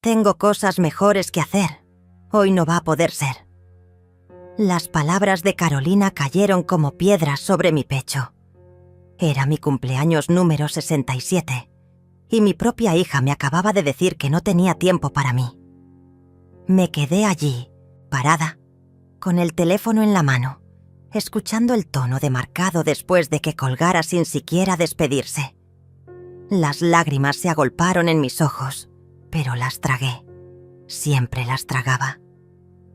Tengo cosas mejores que hacer. Hoy no va a poder ser. Las palabras de Carolina cayeron como piedras sobre mi pecho. Era mi cumpleaños número 67 y mi propia hija me acababa de decir que no tenía tiempo para mí. Me quedé allí, parada, con el teléfono en la mano, escuchando el tono demarcado después de que colgara sin siquiera despedirse. Las lágrimas se agolparon en mis ojos, pero las tragué. Siempre las tragaba.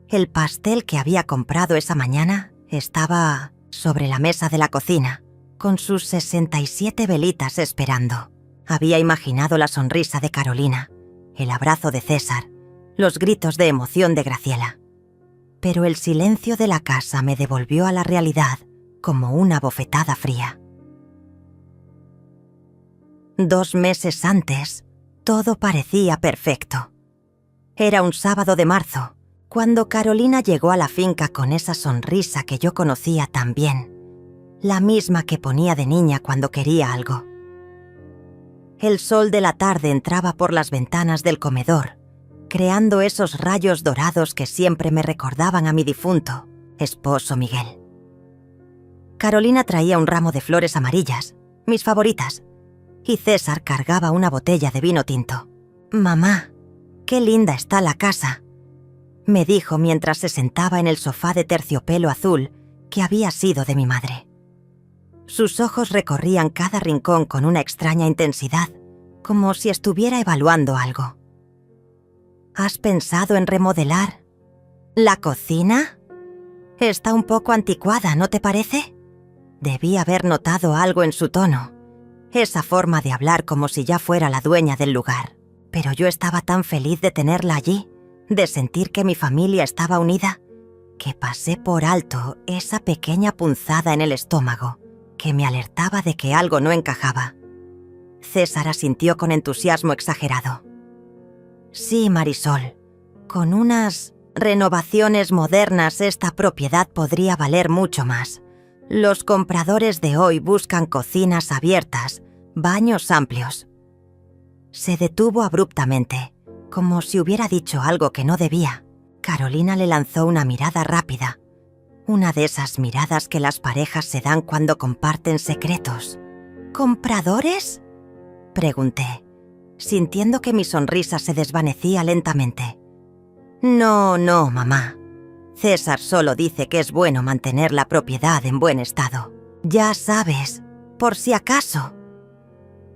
El pastel que había comprado esa mañana estaba sobre la mesa de la cocina, con sus 67 velitas esperando. Había imaginado la sonrisa de Carolina, el abrazo de César, los gritos de emoción de Graciela. Pero el silencio de la casa me devolvió a la realidad como una bofetada fría. 2 meses antes, todo parecía perfecto. Era un sábado de marzo, cuando Carolina llegó a la finca con esa sonrisa que yo conocía tan bien, la misma que ponía de niña cuando quería algo. El sol de la tarde entraba por las ventanas del comedor, creando esos rayos dorados que siempre me recordaban a mi difunto esposo Miguel. Carolina traía un ramo de flores amarillas, mis favoritas, y César cargaba una botella de vino tinto. «Mamá, qué linda está la casa», me dijo mientras se sentaba en el sofá de terciopelo azul que había sido de mi madre. Sus ojos recorrían cada rincón con una extraña intensidad, como si estuviera evaluando algo. ¿Has pensado en remodelar la cocina? Está un poco anticuada, ¿no te parece? Debí haber notado algo en su tono, esa forma de hablar como si ya fuera la dueña del lugar. Pero yo estaba tan feliz de tenerla allí, de sentir que mi familia estaba unida, que pasé por alto esa pequeña punzada en el estómago que me alertaba de que algo no encajaba. César asintió con entusiasmo exagerado. «Sí, Marisol, con unas renovaciones modernas esta propiedad podría valer mucho más. Los compradores de hoy buscan cocinas abiertas, baños amplios». Se detuvo abruptamente, como si hubiera dicho algo que no debía. Carolina le lanzó una mirada rápida, una de esas miradas que las parejas se dan cuando comparten secretos. «¿Compradores?», pregunté, sintiendo que mi sonrisa se desvanecía lentamente. «No, mamá. César solo dice que es bueno mantener la propiedad en buen estado. Ya sabes, por si acaso».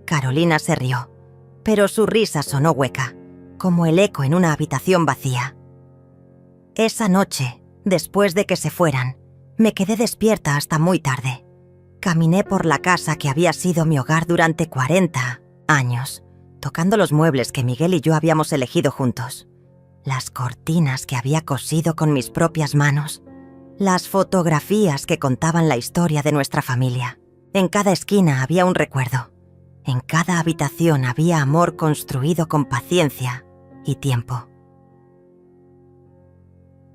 Carolina se rió, pero su risa sonó hueca, como el eco en una habitación vacía. Esa noche, después de que se fueran, me quedé despierta hasta muy tarde. Caminé por la casa que había sido mi hogar durante 40 años, tocando los muebles que Miguel y yo habíamos elegido juntos, las cortinas que había cosido con mis propias manos, las fotografías que contaban la historia de nuestra familia. En cada esquina había un recuerdo. En cada habitación había amor construido con paciencia y tiempo.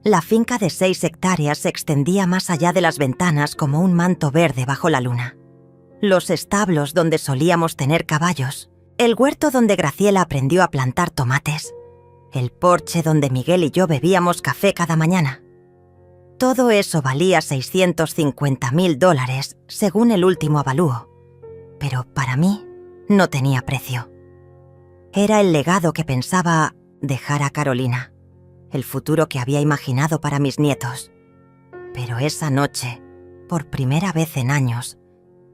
La finca de 6 hectáreas se extendía más allá de las ventanas como un manto verde bajo la luna. Los establos donde solíamos tener caballos, el huerto donde Graciela aprendió a plantar tomates, el porche donde Miguel y yo bebíamos café cada mañana. Todo eso valía $650,000 según el último avalúo, pero para mí no tenía precio. Era el legado que pensaba dejar a Carolina, el futuro que había imaginado para mis nietos. Pero esa noche, por primera vez en años,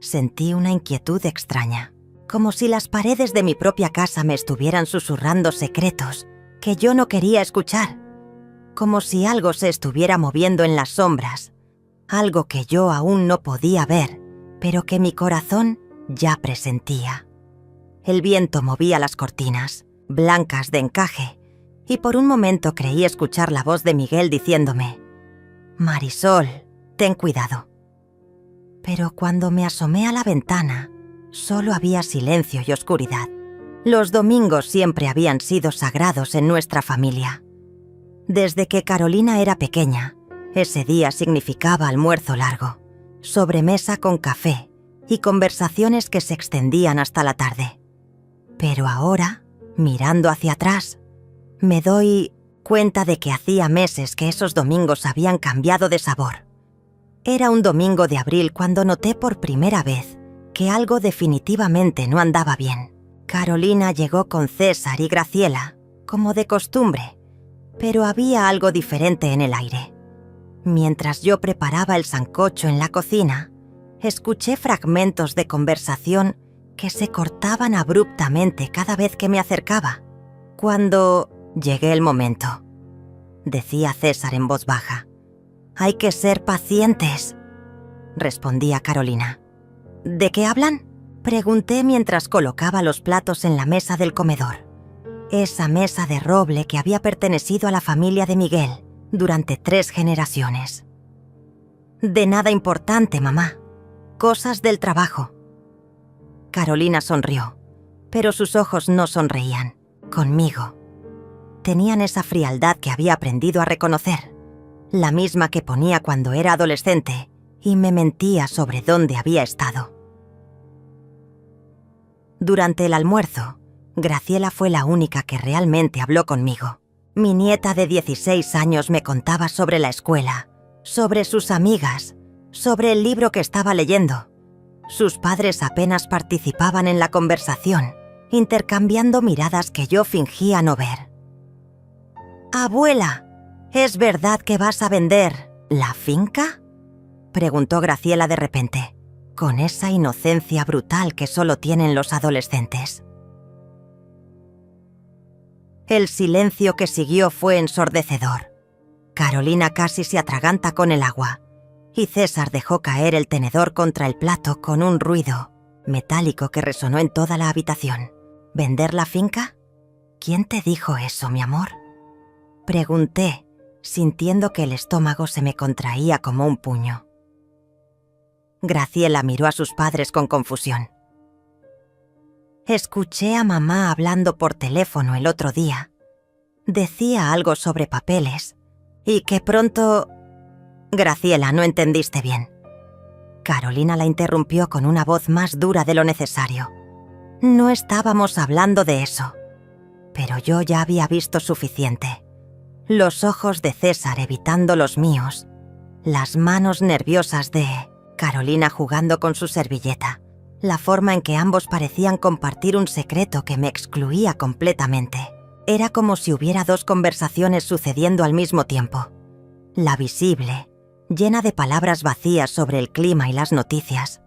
sentí una inquietud extraña, como si las paredes de mi propia casa me estuvieran susurrando secretos que yo no quería escuchar, como si algo se estuviera moviendo en las sombras, algo que yo aún no podía ver, pero que mi corazón ya presentía. El viento movía las cortinas, blancas de encaje, y por un momento creí escuchar la voz de Miguel diciéndome: «Marisol, ten cuidado». Pero cuando me asomé a la ventana, solo había silencio y oscuridad. Los domingos siempre habían sido sagrados en nuestra familia. Desde que Carolina era pequeña, ese día significaba almuerzo largo, sobremesa con café y conversaciones que se extendían hasta la tarde. Pero ahora, mirando hacia atrás, Me doy cuenta de que hacía meses que esos domingos habían cambiado de sabor. Era un domingo de abril cuando noté por primera vez que algo definitivamente no andaba bien. Carolina llegó con César y Graciela, como de costumbre, pero había algo diferente en el aire. Mientras yo preparaba el sancocho en la cocina, escuché fragmentos de conversación que se cortaban abruptamente cada vez que me acercaba. Cuando llegue el momento, decía César en voz baja. Hay que ser pacientes, respondía Carolina. ¿De qué hablan?, pregunté mientras colocaba los platos en la mesa del comedor. Esa mesa de roble que había pertenecido a la familia de Miguel durante 3 generaciones. De nada importante, mamá. Cosas del trabajo. Carolina sonrió, pero sus ojos no sonreían, conmigo. Tenían esa frialdad que había aprendido a reconocer, la misma que ponía cuando era adolescente y me mentía sobre dónde había estado. Durante el almuerzo, Graciela fue la única que realmente habló conmigo. Mi nieta de 16 años me contaba sobre la escuela, sobre sus amigas, sobre el libro que estaba leyendo. Sus padres apenas participaban en la conversación, intercambiando miradas que yo fingía no ver. «Abuela, ¿es verdad que vas a vender la finca?», preguntó Graciela de repente, con esa inocencia brutal que solo tienen los adolescentes. El silencio que siguió fue ensordecedor. Carolina casi se atraganta con el agua, y César dejó caer el tenedor contra el plato con un ruido metálico que resonó en toda la habitación. ¿Vender la finca? ¿Quién te dijo eso, mi amor?, pregunté, sintiendo que el estómago se me contraía como un puño. Graciela miró a sus padres con confusión. Escuché a mamá hablando por teléfono el otro día. Decía algo sobre papeles y que pronto... Graciela, no entendiste bien. Carolina la interrumpió con una voz más dura de lo necesario. No estábamos hablando de eso, pero yo ya había visto suficiente. Los ojos de César evitando los míos, las manos nerviosas de Carolina jugando con su servilleta, la forma en que ambos parecían compartir un secreto que me excluía completamente. Era como si hubiera 2 conversaciones sucediendo al mismo tiempo. La visible, llena de palabras vacías sobre el clima y las noticias,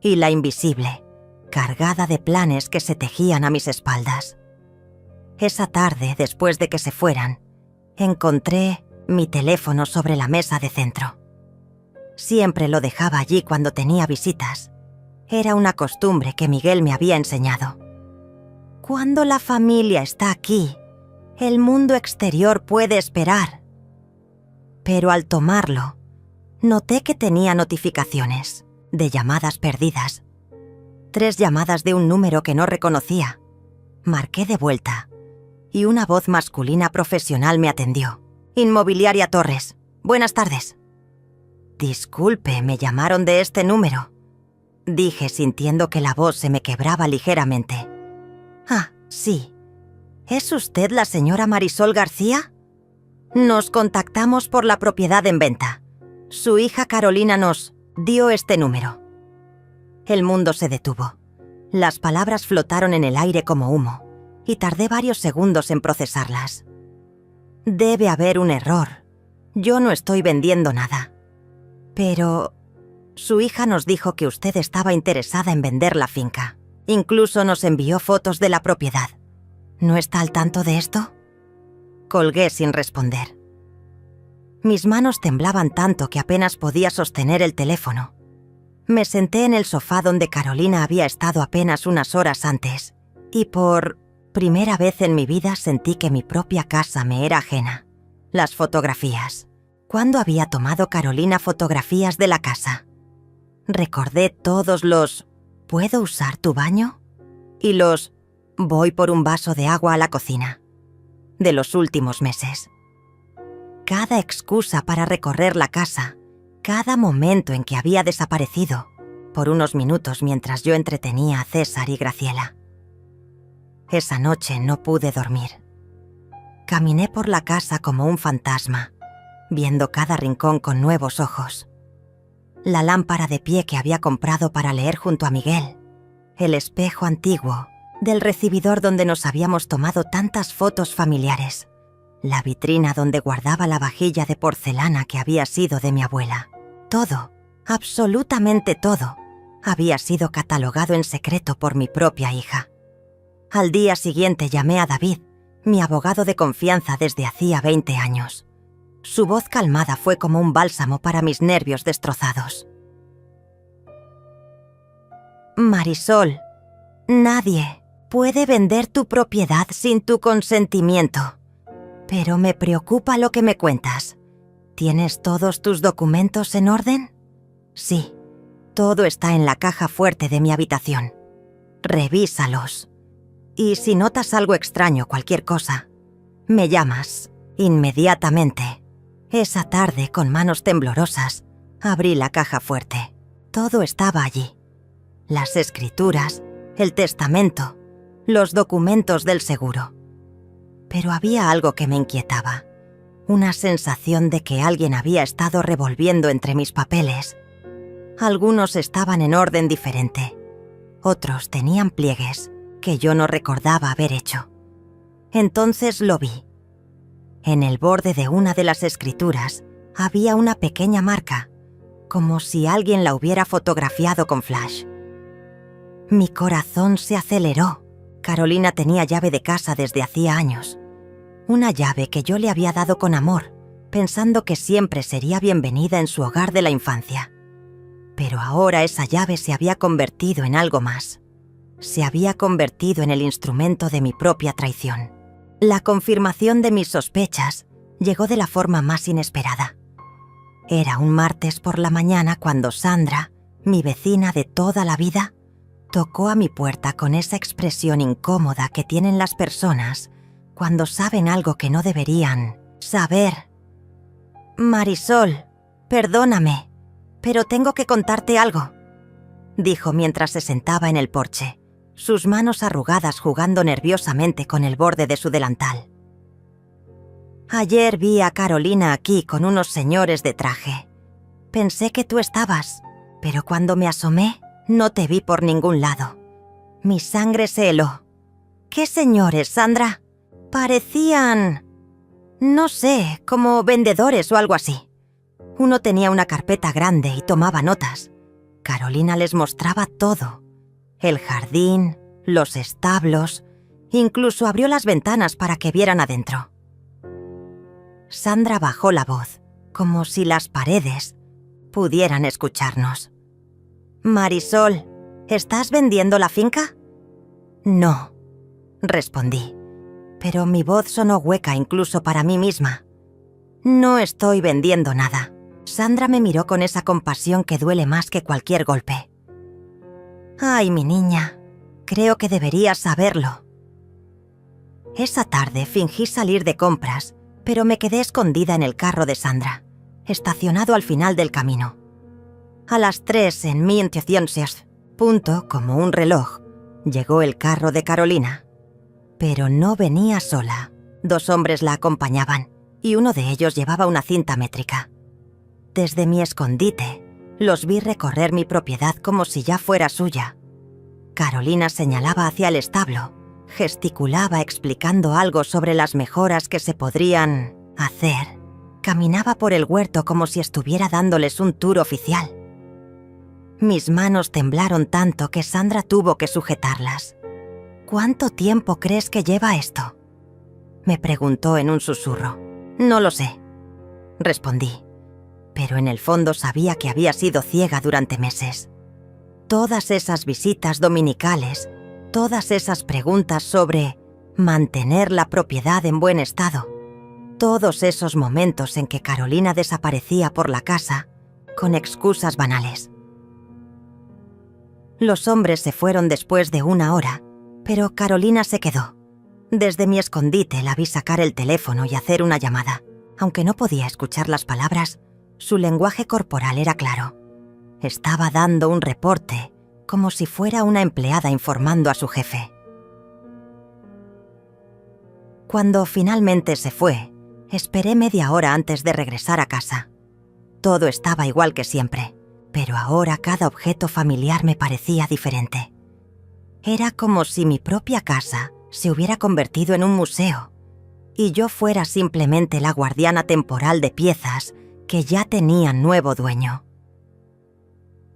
y la invisible, cargada de planes que se tejían a mis espaldas. Esa tarde, después de que se fueran, encontré mi teléfono sobre la mesa de centro. Siempre lo dejaba allí cuando tenía visitas. Era una costumbre que Miguel me había enseñado. Cuando la familia está aquí, el mundo exterior puede esperar. Pero al tomarlo, noté que tenía notificaciones de llamadas perdidas. 3 llamadas de un número que no reconocía. Marqué de vuelta y una voz masculina profesional me atendió. Inmobiliaria Torres. Buenas tardes. Disculpe, ¿me llamaron de este número?, dije sintiendo que la voz se me quebraba ligeramente. Ah, sí. ¿Es usted la señora Marisol García? Nos contactamos por la propiedad en venta. Su hija Carolina nos dio este número. El mundo se detuvo. Las palabras flotaron en el aire como humo, y tardé varios segundos en procesarlas. Debe haber un error. Yo no estoy vendiendo nada. Pero su hija nos dijo que usted estaba interesada en vender la finca. Incluso nos envió fotos de la propiedad. ¿No está al tanto de esto?, colgué sin responder. Mis manos temblaban tanto que apenas podía sostener el teléfono. Me senté en el sofá donde Carolina había estado apenas unas horas antes, y por primera vez en mi vida sentí que mi propia casa me era ajena. Las fotografías. ¿Cuándo había tomado Carolina fotografías de la casa? Recordé todos los ¿puedo usar tu baño?, y los voy por un vaso de agua a la cocina, de los últimos meses. Cada excusa para recorrer la casa, cada momento en que había desaparecido, por unos minutos mientras yo entretenía a César y Graciela. Esa noche no pude dormir. Caminé por la casa como un fantasma, viendo cada rincón con nuevos ojos. La lámpara de pie que había comprado para leer junto a Miguel, el espejo antiguo del recibidor donde nos habíamos tomado tantas fotos familiares, la vitrina donde guardaba la vajilla de porcelana que había sido de mi abuela. Todo, absolutamente todo, había sido catalogado en secreto por mi propia hija. Al día siguiente llamé a David, mi abogado de confianza desde hacía 20 años. Su voz calmada fue como un bálsamo para mis nervios destrozados. Marisol, nadie puede vender tu propiedad sin tu consentimiento. Pero me preocupa lo que me cuentas. ¿Tienes todos tus documentos en orden? Sí, todo está en la caja fuerte de mi habitación. Revísalos. Y si notas algo extraño, cualquier cosa, me llamas inmediatamente. Esa tarde, con manos temblorosas, abrí la caja fuerte. Todo estaba allí. Las escrituras, el testamento, los documentos del seguro. Pero había algo que me inquietaba. Una sensación de que alguien había estado revolviendo entre mis papeles. Algunos estaban en orden diferente. Otros tenían pliegues que yo no recordaba haber hecho. Entonces lo vi. En el borde de una de las escrituras había una pequeña marca, como si alguien la hubiera fotografiado con flash. Mi corazón se aceleró. Carolina tenía llave de casa desde hacía años. Una llave que yo le había dado con amor, pensando que siempre sería bienvenida en su hogar de la infancia. Pero ahora esa llave se había convertido en algo más. Se había convertido en el instrumento de mi propia traición. La confirmación de mis sospechas llegó de la forma más inesperada. Era un martes por la mañana cuando Sandra, mi vecina de toda la vida, tocó a mi puerta con esa expresión incómoda que tienen las personas cuando saben algo que no deberían saber. Marisol, perdóname, pero tengo que contarte algo, dijo mientras se sentaba en el porche, sus manos arrugadas jugando nerviosamente con el borde de su delantal. Ayer vi a Carolina aquí con unos señores de traje. Pensé que tú estabas, pero cuando me asomé, no te vi por ningún lado. Mi sangre se heló. ¿Qué señores, Sandra? Parecían, no sé, como vendedores o algo así. Uno tenía una carpeta grande y tomaba notas. Carolina les mostraba todo. El jardín, los establos, incluso abrió las ventanas para que vieran adentro. Sandra bajó la voz, como si las paredes pudieran escucharnos. Marisol, ¿estás vendiendo la finca? No, respondí, pero mi voz sonó hueca incluso para mí misma. No estoy vendiendo nada. Sandra me miró con esa compasión que duele más que cualquier golpe. Ay, mi niña, creo que deberías saberlo. Esa tarde fingí salir de compras, pero me quedé escondida en el carro de Sandra, estacionado al final del camino. A las 3 en mi punto, como un reloj, llegó el carro de Carolina. Pero no venía sola. 2 hombres la acompañaban y uno de ellos llevaba una cinta métrica. Desde mi escondite, los vi recorrer mi propiedad como si ya fuera suya. Carolina señalaba hacia el establo, gesticulaba explicando algo sobre las mejoras que se podrían hacer. Caminaba por el huerto como si estuviera dándoles un tour oficial. Mis manos temblaron tanto que Sandra tuvo que sujetarlas. ¿Cuánto tiempo crees que lleva esto?, me preguntó en un susurro. No lo sé, respondí, pero en el fondo sabía que había sido ciega durante meses. Todas esas visitas dominicales, todas esas preguntas sobre mantener la propiedad en buen estado, todos esos momentos en que Carolina desaparecía por la casa con excusas banales. Los hombres se fueron después de 1 hora, pero Carolina se quedó. Desde mi escondite la vi sacar el teléfono y hacer una llamada. Aunque no podía escuchar las palabras, su lenguaje corporal era claro. Estaba dando un reporte, como si fuera una empleada informando a su jefe. Cuando finalmente se fue, esperé media hora antes de regresar a casa. Todo estaba igual que siempre, pero ahora cada objeto familiar me parecía diferente. Era como si mi propia casa se hubiera convertido en un museo y yo fuera simplemente la guardiana temporal de piezas que ya tenían nuevo dueño.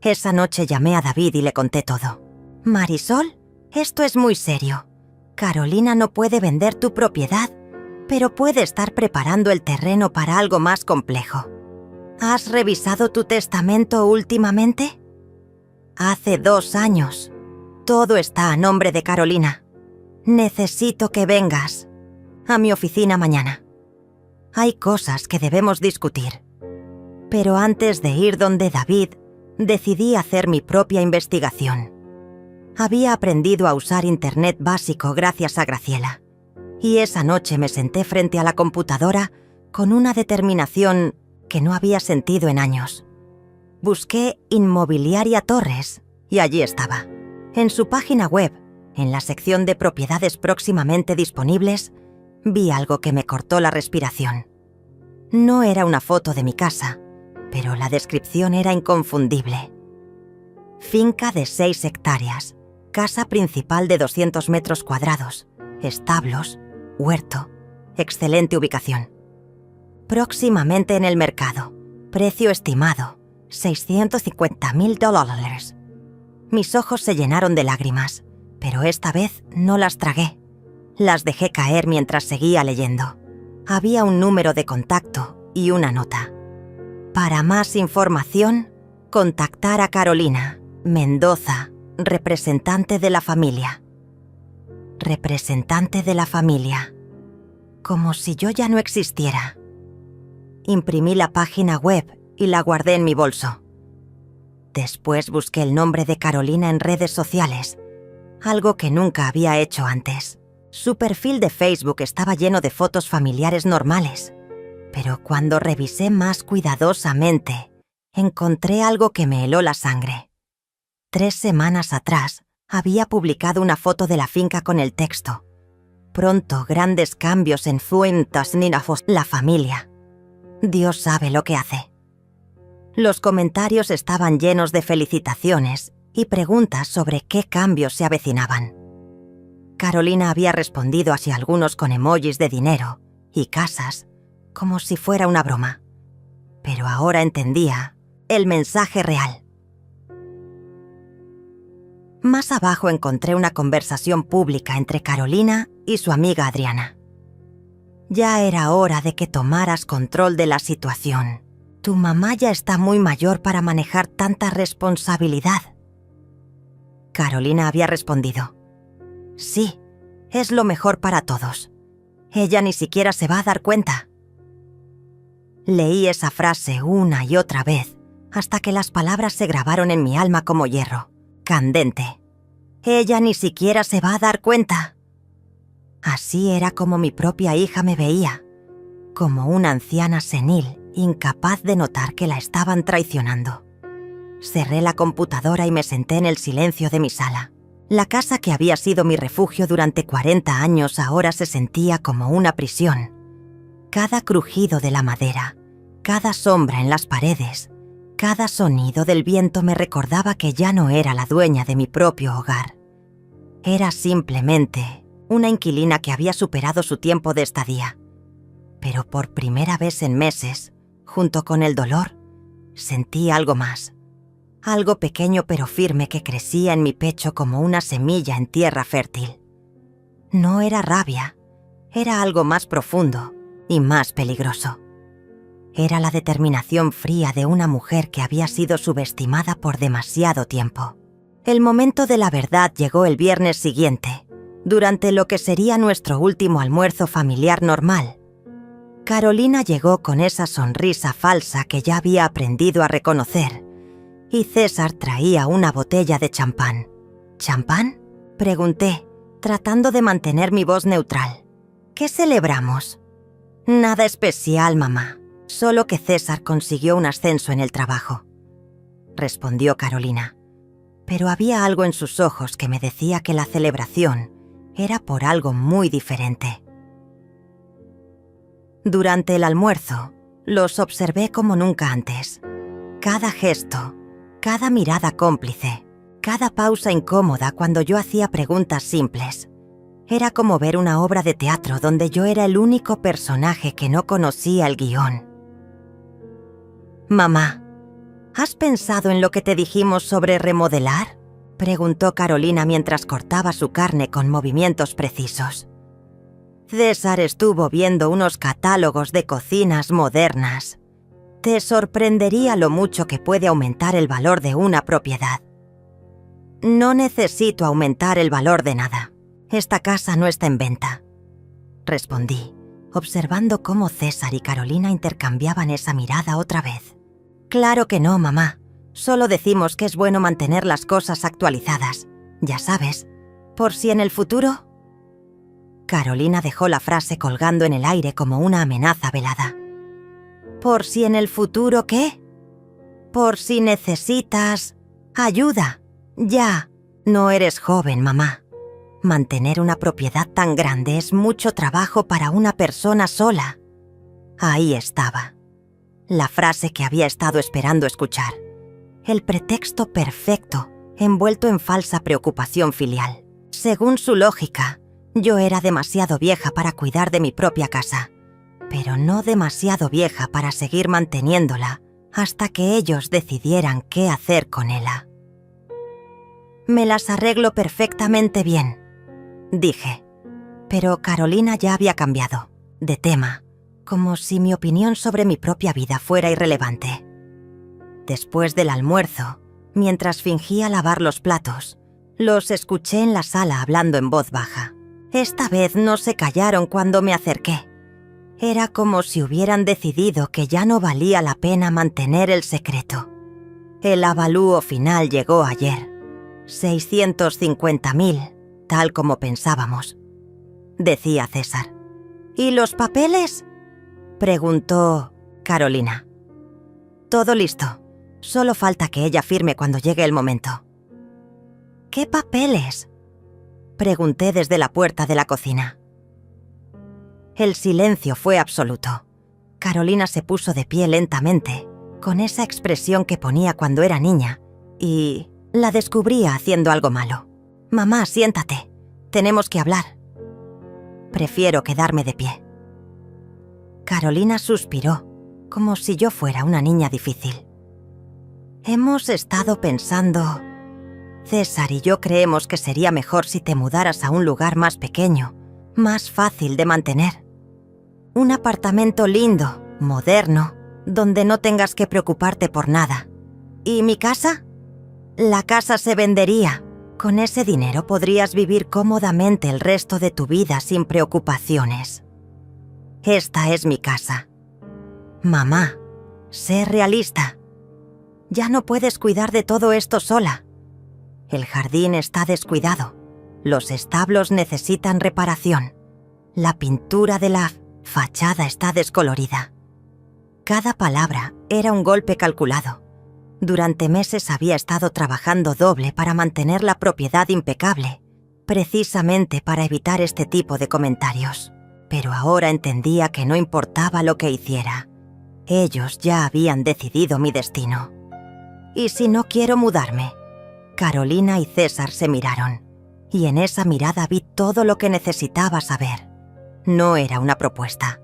Esa noche llamé a David y le conté todo. «Marisol, esto es muy serio. Carolina no puede vender tu propiedad, pero puede estar preparando el terreno para algo más complejo. ¿Has revisado tu testamento últimamente? Hace 2 años. Todo está a nombre de Carolina. Necesito que vengas a mi oficina mañana. Hay cosas que debemos discutir». Pero antes de ir donde David, decidí hacer mi propia investigación. Había aprendido a usar Internet básico gracias a Graciela, y esa noche me senté frente a la computadora con una determinación que no había sentido en años. Busqué Inmobiliaria Torres y allí estaba. En su página web, en la sección de propiedades próximamente disponibles, vi algo que me cortó la respiración. No era una foto de mi casa, pero la descripción era inconfundible. Finca de 6 hectáreas, casa principal de 200 metros cuadrados, establos, huerto, excelente ubicación. Próximamente en el mercado, precio estimado, $650,000. Mis ojos se llenaron de lágrimas, pero esta vez no las tragué. Las dejé caer mientras seguía leyendo. Había un número de contacto y una nota. Para más información, contactar a Carolina Mendoza, representante de la familia. Representante de la familia. Como si yo ya no existiera. Imprimí la página web y la guardé en mi bolso. Después busqué el nombre de Carolina en redes sociales, algo que nunca había hecho antes. Su perfil de Facebook estaba lleno de fotos familiares normales, pero cuando revisé más cuidadosamente, encontré algo que me heló la sangre. 3 semanas atrás, había publicado una foto de la finca con el texto: «Pronto grandes cambios en Fuentasninafos, la familia. Dios sabe lo que hace». Los comentarios estaban llenos de felicitaciones y preguntas sobre qué cambios se avecinaban. Carolina había respondido hacia algunos con emojis de dinero y casas, como si fuera una broma. Pero ahora entendía el mensaje real. Más abajo encontré una conversación pública entre Carolina y su amiga Adriana. «Ya era hora de que tomaras control de la situación. Tu mamá ya está muy mayor para manejar tanta responsabilidad». Carolina había respondido: «Sí, es lo mejor para todos. Ella ni siquiera se va a dar cuenta». Leí esa frase una y otra vez, hasta que las palabras se grabaron en mi alma como hierro, candente. «Ella ni siquiera se va a dar cuenta». Así era como mi propia hija me veía, como una anciana senil, incapaz de notar que la estaban traicionando. Cerré la computadora y me senté en el silencio de mi sala. La casa que había sido mi refugio durante 40 años ahora se sentía como una prisión. Cada crujido de la madera, cada sombra en las paredes, cada sonido del viento me recordaba que ya no era la dueña de mi propio hogar. Era simplemente una inquilina que había superado su tiempo de estadía. Pero por primera vez en meses, junto con el dolor, sentí algo más. Algo pequeño pero firme que crecía en mi pecho como una semilla en tierra fértil. No era rabia, era algo más profundo y más peligroso. Era la determinación fría de una mujer que había sido subestimada por demasiado tiempo. El momento de la verdad llegó el viernes siguiente, durante lo que sería nuestro último almuerzo familiar normal. Carolina llegó con esa sonrisa falsa que ya había aprendido a reconocer, y César traía una botella de champán. ¿Champán?, pregunté, tratando de mantener mi voz neutral. ¿Qué celebramos? Nada especial, mamá. Solo que César consiguió un ascenso en el trabajo, respondió Carolina. Pero había algo en sus ojos que me decía que la celebración era por algo muy diferente. Durante el almuerzo, los observé como nunca antes. Cada gesto, cada mirada cómplice, cada pausa incómoda cuando yo hacía preguntas simples. Era como ver una obra de teatro donde yo era el único personaje que no conocía el guión. «Mamá, ¿has pensado en lo que te dijimos sobre remodelar?», preguntó Carolina mientras cortaba su carne con movimientos precisos. César estuvo viendo unos catálogos de cocinas modernas. Te sorprendería lo mucho que puede aumentar el valor de una propiedad. No necesito aumentar el valor de nada. Esta casa no está en venta, respondí, observando cómo César y Carolina intercambiaban esa mirada otra vez. Claro que no, mamá. Solo decimos que es bueno mantener las cosas actualizadas. Ya sabes, por si en el futuro... Carolina dejó la frase colgando en el aire como una amenaza velada. ¿Por si en el futuro qué? Por si necesitas... ayuda. Ya, no eres joven, mamá. Mantener una propiedad tan grande es mucho trabajo para una persona sola. Ahí estaba. La frase que había estado esperando escuchar. El pretexto perfecto, envuelto en falsa preocupación filial. Según su lógica, yo era demasiado vieja para cuidar de mi propia casa, pero no demasiado vieja para seguir manteniéndola hasta que ellos decidieran qué hacer con ella. Me las arreglo perfectamente bien, dije, pero Carolina ya había cambiado de tema, como si mi opinión sobre mi propia vida fuera irrelevante. Después del almuerzo, mientras fingía lavar los platos, los escuché en la sala hablando en voz baja. Esta vez no se callaron cuando me acerqué. Era como si hubieran decidido que ya no valía la pena mantener el secreto. El avalúo final llegó ayer. 650.000, tal como pensábamos, decía César. ¿Y los papeles?, preguntó Carolina. Todo listo. Solo falta que ella firme cuando llegue el momento. ¿Qué papeles?, pregunté desde la puerta de la cocina. El silencio fue absoluto. Carolina se puso de pie lentamente, con esa expresión que ponía cuando era niña, y la descubría haciendo algo malo. «Mamá, siéntate. Tenemos que hablar». «Prefiero quedarme de pie». Carolina suspiró, como si yo fuera una niña difícil. «Hemos estado pensando... César y yo creemos que sería mejor si te mudaras a un lugar más pequeño, más fácil de mantener. Un apartamento lindo, moderno, donde no tengas que preocuparte por nada. ¿Y mi casa? La casa se vendería. Con ese dinero podrías vivir cómodamente el resto de tu vida sin preocupaciones. Esta es mi casa. Mamá, sé realista. Ya no puedes cuidar de todo esto sola. El jardín está descuidado. Los establos necesitan reparación. La pintura de la fachada está descolorida. Cada palabra era un golpe calculado. Durante meses había estado trabajando doble para mantener la propiedad impecable, precisamente para evitar este tipo de comentarios. Pero ahora entendía que no importaba lo que hiciera. Ellos ya habían decidido mi destino. ¿Y si no quiero mudarme? Carolina y César se miraron, y en esa mirada vi todo lo que necesitaba saber. No era una propuesta,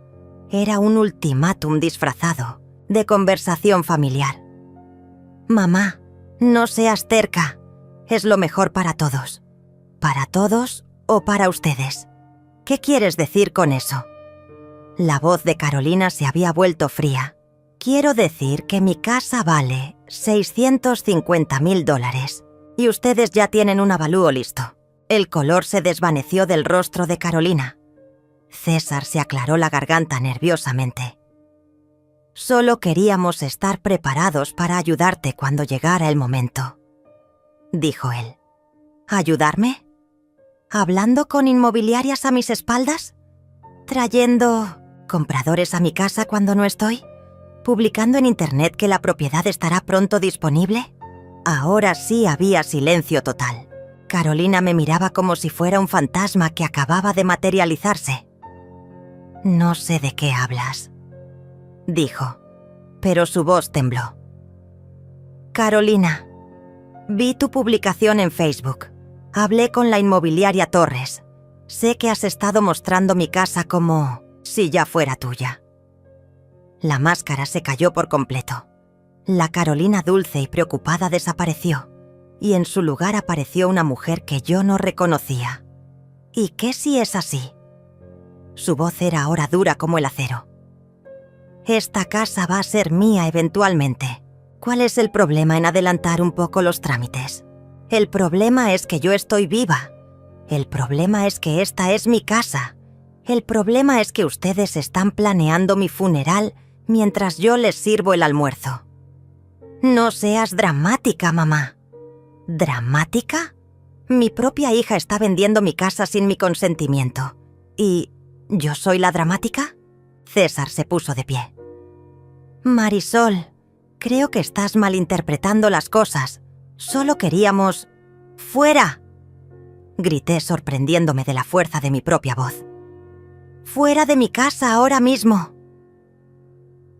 era un ultimátum disfrazado de conversación familiar. Mamá, no seas terca, es lo mejor para todos. ¿Para todos o para ustedes? ¿Qué quieres decir con eso? La voz de Carolina se había vuelto fría. Quiero decir que mi casa vale $650.000 y ustedes ya tienen un avalúo listo. El color se desvaneció del rostro de Carolina. César se aclaró la garganta nerviosamente. Solo queríamos estar preparados para ayudarte cuando llegara el momento, dijo él. ¿Ayudarme? ¿Hablando con inmobiliarias a mis espaldas? ¿Trayendo compradores a mi casa cuando no estoy? ¿Publicando en internet que la propiedad estará pronto disponible? Ahora sí había silencio total. Carolina me miraba como si fuera un fantasma que acababa de materializarse. No sé de qué hablas, dijo, pero su voz tembló. Carolina, vi tu publicación en Facebook. Hablé con la inmobiliaria Torres. Sé que has estado mostrando mi casa como si ya fuera tuya. La máscara se cayó por completo. La Carolina dulce y preocupada desapareció, y en su lugar apareció una mujer que yo no reconocía. ¿Y qué si es así? Su voz era ahora dura como el acero. Esta casa va a ser mía eventualmente. ¿Cuál es el problema en adelantar un poco los trámites? El problema es que yo estoy viva. El problema es que esta es mi casa. El problema es que ustedes están planeando mi funeral mientras yo les sirvo el almuerzo. No seas dramática, mamá. ¿Dramática? Mi propia hija está vendiendo mi casa sin mi consentimiento. ¿Y yo soy la dramática? César se puso de pie. Marisol, creo que estás malinterpretando las cosas. Solo queríamos... ¡Fuera! Grité sorprendiéndome de la fuerza de mi propia voz. ¡Fuera de mi casa ahora mismo!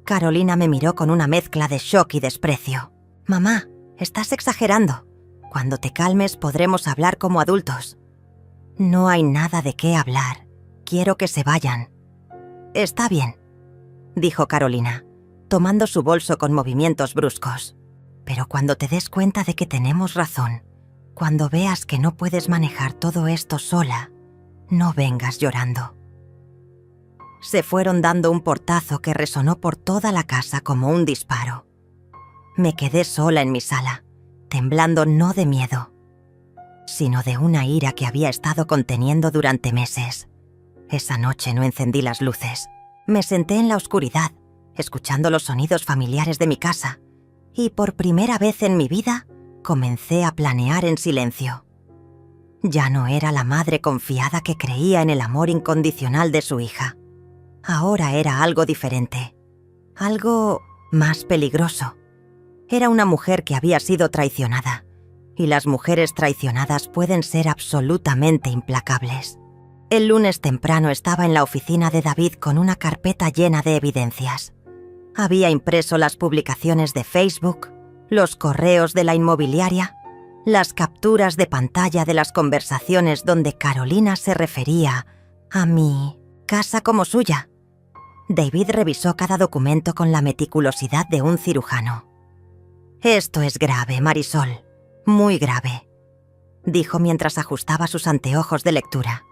Carolina me miró con una mezcla de shock y desprecio. Mamá, estás exagerando. Cuando te calmes podremos hablar como adultos. No hay nada de qué hablar. Quiero que se vayan. Está bien, dijo Carolina, tomando su bolso con movimientos bruscos. Pero cuando te des cuenta de que tenemos razón, cuando veas que no puedes manejar todo esto sola, no vengas llorando. Se fueron dando un portazo que resonó por toda la casa como un disparo. Me quedé sola en mi sala, temblando no de miedo, sino de una ira que había estado conteniendo durante meses. Esa noche no encendí las luces. Me senté en la oscuridad, escuchando los sonidos familiares de mi casa, y por primera vez en mi vida comencé a planear en silencio. Ya no era la madre confiada que creía en el amor incondicional de su hija. Ahora era algo diferente, algo más peligroso. Era una mujer que había sido traicionada, y las mujeres traicionadas pueden ser absolutamente implacables. El lunes temprano estaba en la oficina de David con una carpeta llena de evidencias. Había impreso las publicaciones de Facebook, los correos de la inmobiliaria, las capturas de pantalla de las conversaciones donde Carolina se refería a mi casa como suya. David revisó cada documento con la meticulosidad de un cirujano. «Esto es grave, Marisol, muy grave», dijo mientras ajustaba sus anteojos de lectura.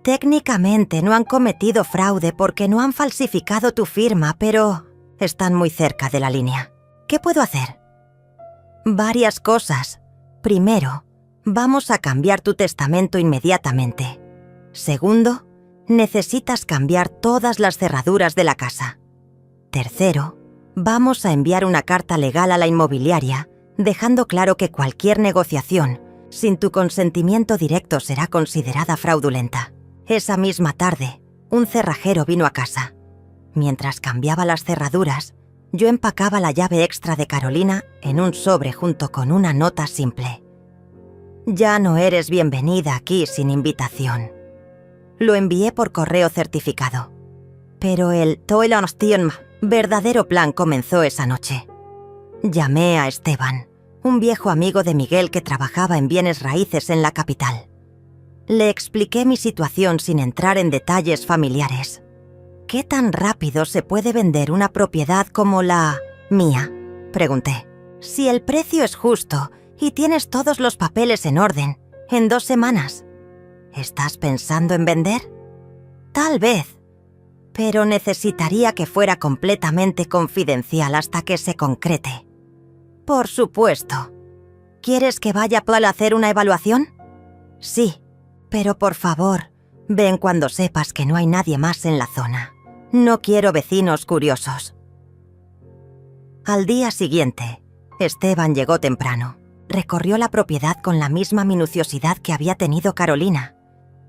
«Técnicamente no han cometido fraude porque no han falsificado tu firma, pero están muy cerca de la línea. ¿Qué puedo hacer?» «Varias cosas. Primero, vamos a cambiar tu testamento inmediatamente. Segundo, necesitas cambiar todas las cerraduras de la casa. Tercero, vamos a enviar una carta legal a la inmobiliaria, dejando claro que cualquier negociación, sin tu consentimiento directo, será considerada fraudulenta». Esa misma tarde, un cerrajero vino a casa. Mientras cambiaba las cerraduras, yo empacaba la llave extra de Carolina en un sobre junto con una nota simple. «Ya no eres bienvenida aquí sin invitación». Lo envié por correo certificado. Pero el verdadero plan comenzó esa noche. Llamé a Esteban, un viejo amigo de Miguel que trabajaba en bienes raíces en la capital. Le expliqué mi situación sin entrar en detalles familiares. «¿Qué tan rápido se puede vender una propiedad como la mía?», pregunté. «Si el precio es justo y tienes todos los papeles en orden, en 2 semanas. ¿Estás pensando en vender?» «Tal vez, pero necesitaría que fuera completamente confidencial hasta que se concrete». «Por supuesto. ¿Quieres que vaya a hacer una evaluación?» «Sí, pero por favor, ven cuando sepas que no hay nadie más en la zona. No quiero vecinos curiosos». Al día siguiente, Esteban llegó temprano. Recorrió la propiedad con la misma minuciosidad que había tenido Carolina,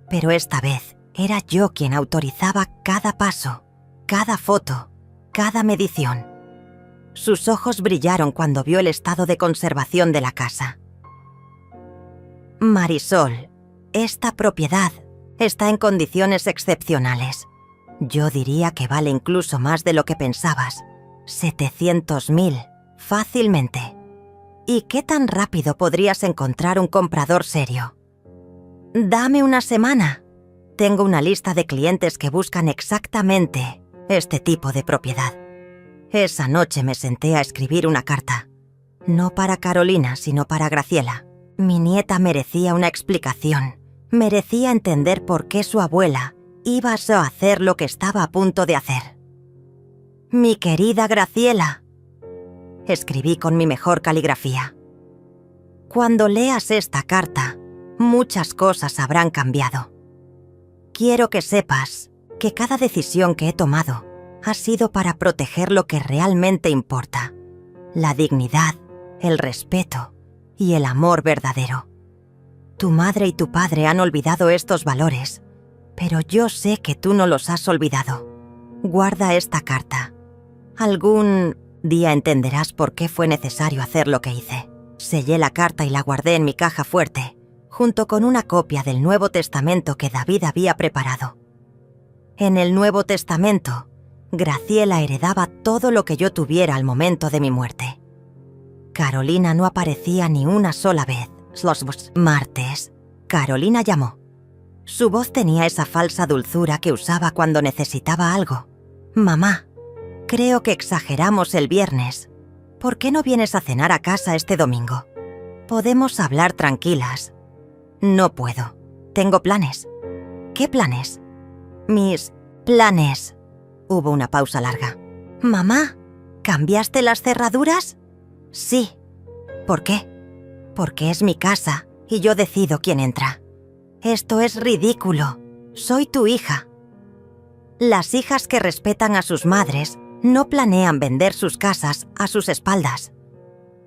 pero esta vez era yo quien autorizaba cada paso, cada foto, cada medición. Sus ojos brillaron cuando vio el estado de conservación de la casa. «Marisol, esta propiedad está en condiciones excepcionales. Yo diría que vale incluso más de lo que pensabas. 700.000, fácilmente. ¿Y qué tan rápido podrías encontrar un comprador serio? Dame una semana. Tengo una lista de clientes que buscan exactamente este tipo de propiedad. Esa noche me senté a escribir una carta. No para Carolina, sino para Graciela. Mi nieta merecía una explicación. Merecía entender por qué su abuela iba a hacer lo que estaba a punto de hacer. Mi querida Graciela, escribí con mi mejor caligrafía. Cuando leas esta carta, muchas cosas habrán cambiado. Quiero que sepas que cada decisión que he tomado ha sido para proteger lo que realmente importa: la dignidad, el respeto y el amor verdadero. Tu madre y tu padre han olvidado estos valores, pero yo sé que tú no los has olvidado. Guarda esta carta. Algún día entenderás por qué fue necesario hacer lo que hice. Sellé la carta y la guardé en mi caja fuerte, junto con una copia del Nuevo Testamento que David había preparado. En el Nuevo Testamento, Graciela heredaba todo lo que yo tuviera al momento de mi muerte. Carolina no aparecía ni una sola vez. Los martes, Carolina llamó. Su voz tenía esa falsa dulzura que usaba cuando necesitaba algo. Mamá, creo que exageramos el viernes. ¿Por qué no vienes a cenar a casa este domingo? Podemos hablar tranquilas. No puedo. Tengo planes. ¿Qué planes? Mis planes. Hubo una pausa larga. Mamá, ¿cambiaste las cerraduras? Sí. ¿Por qué? Porque es mi casa y yo decido quién entra. Esto es ridículo. Soy tu hija. Las hijas que respetan a sus madres no planean vender sus casas a sus espaldas.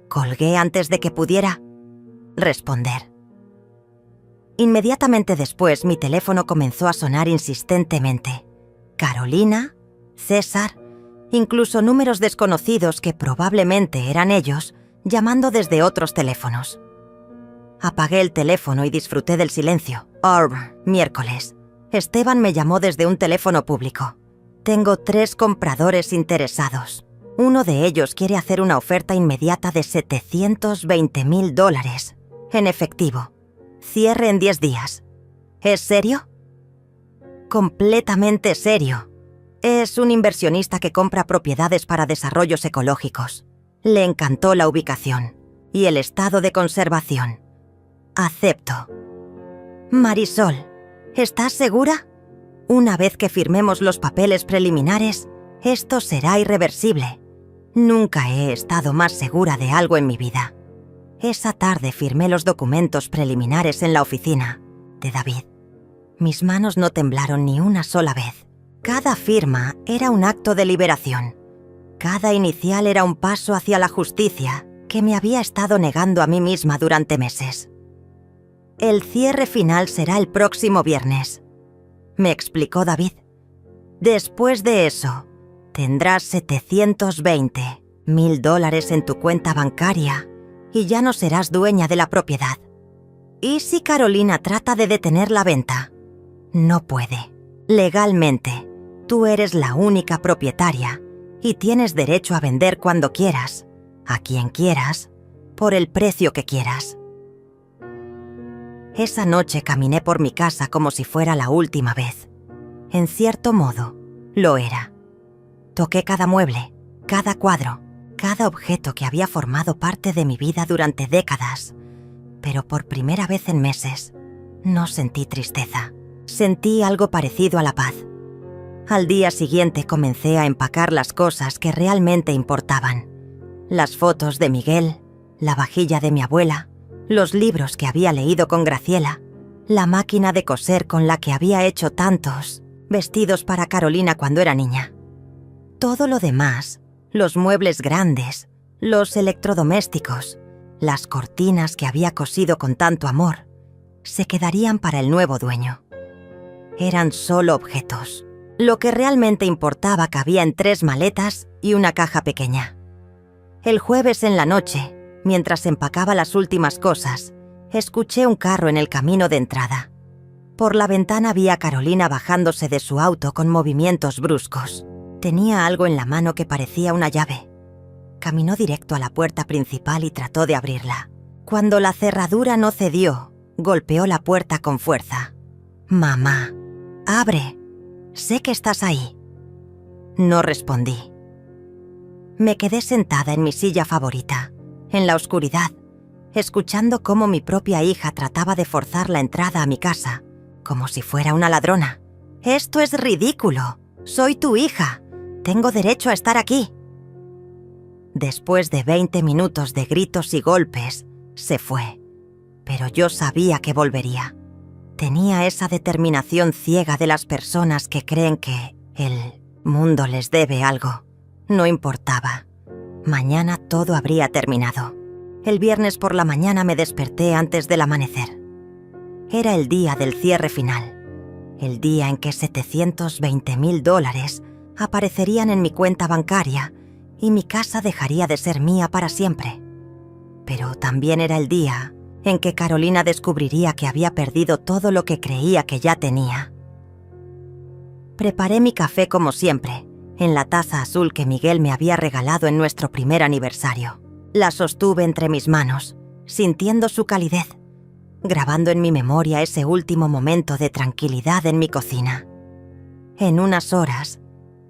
Colgué antes de que pudiera responder. Inmediatamente después, mi teléfono comenzó a sonar insistentemente. Carolina, César, incluso números desconocidos que probablemente eran ellos, llamando desde otros teléfonos. Apagué el teléfono y disfruté del silencio. Miércoles. Esteban me llamó desde un teléfono público. Tengo 3 compradores interesados. Uno de ellos quiere hacer una oferta inmediata de $720.000 en efectivo. Cierre en 10 días. ¿Es serio? Completamente serio. Es un inversionista que compra propiedades para desarrollos ecológicos. Le encantó la ubicación y el estado de conservación. Acepto. Marisol, ¿estás segura? Una vez que firmemos los papeles preliminares, esto será irreversible. Nunca he estado más segura de algo en mi vida. Esa tarde firmé los documentos preliminares en la oficina de David. Mis manos no temblaron ni una sola vez. Cada firma era un acto de liberación. Cada inicial era un paso hacia la justicia que me había estado negando a mí misma durante meses. El cierre final será el próximo viernes, me explicó David. Después de eso, tendrás $720.000 en tu cuenta bancaria y ya no serás dueña de la propiedad. ¿Y si Carolina trata de detener la venta? No puede. Legalmente, tú eres la única propietaria y tienes derecho a vender cuando quieras, a quien quieras, por el precio que quieras. Esa noche caminé por mi casa como si fuera la última vez. En cierto modo, lo era. Toqué cada mueble, cada cuadro, cada objeto que había formado parte de mi vida durante décadas. Pero por primera vez en meses, no sentí tristeza. Sentí algo parecido a la paz. Al día siguiente comencé a empacar las cosas que realmente importaban. Las fotos de Miguel, la vajilla de mi abuela, los libros que había leído con Graciela, la máquina de coser con la que había hecho tantos vestidos para Carolina cuando era niña. Todo lo demás, los muebles grandes, los electrodomésticos, las cortinas que había cosido con tanto amor, se quedarían para el nuevo dueño. Eran solo objetos. Lo que realmente importaba cabía en 3 maletas y una caja pequeña. El jueves en la noche, mientras empacaba las últimas cosas, escuché un carro en el camino de entrada. Por la ventana vi a Carolina bajándose de su auto con movimientos bruscos. Tenía algo en la mano que parecía una llave. Caminó directo a la puerta principal y trató de abrirla. Cuando la cerradura no cedió, golpeó la puerta con fuerza. «Mamá, abre. Sé que estás ahí». No respondí. Me quedé sentada en mi silla favorita, en la oscuridad, escuchando cómo mi propia hija trataba de forzar la entrada a mi casa, como si fuera una ladrona. «Esto es ridículo. Soy tu hija. Tengo derecho a estar aquí». Después de 20 minutos de gritos y golpes, se fue. Pero yo sabía que volvería. Tenía esa determinación ciega de las personas que creen que el mundo les debe algo. No importaba. Mañana todo habría terminado. El viernes por la mañana me desperté antes del amanecer. Era el día del cierre final. El día en que $720,000 aparecerían en mi cuenta bancaria y mi casa dejaría de ser mía para siempre. Pero también era el día en que Carolina descubriría que había perdido todo lo que creía que ya tenía. Preparé mi café como siempre, en la taza azul que Miguel me había regalado en nuestro primer aniversario. La sostuve entre mis manos, sintiendo su calidez, grabando en mi memoria ese último momento de tranquilidad en mi cocina. En unas horas,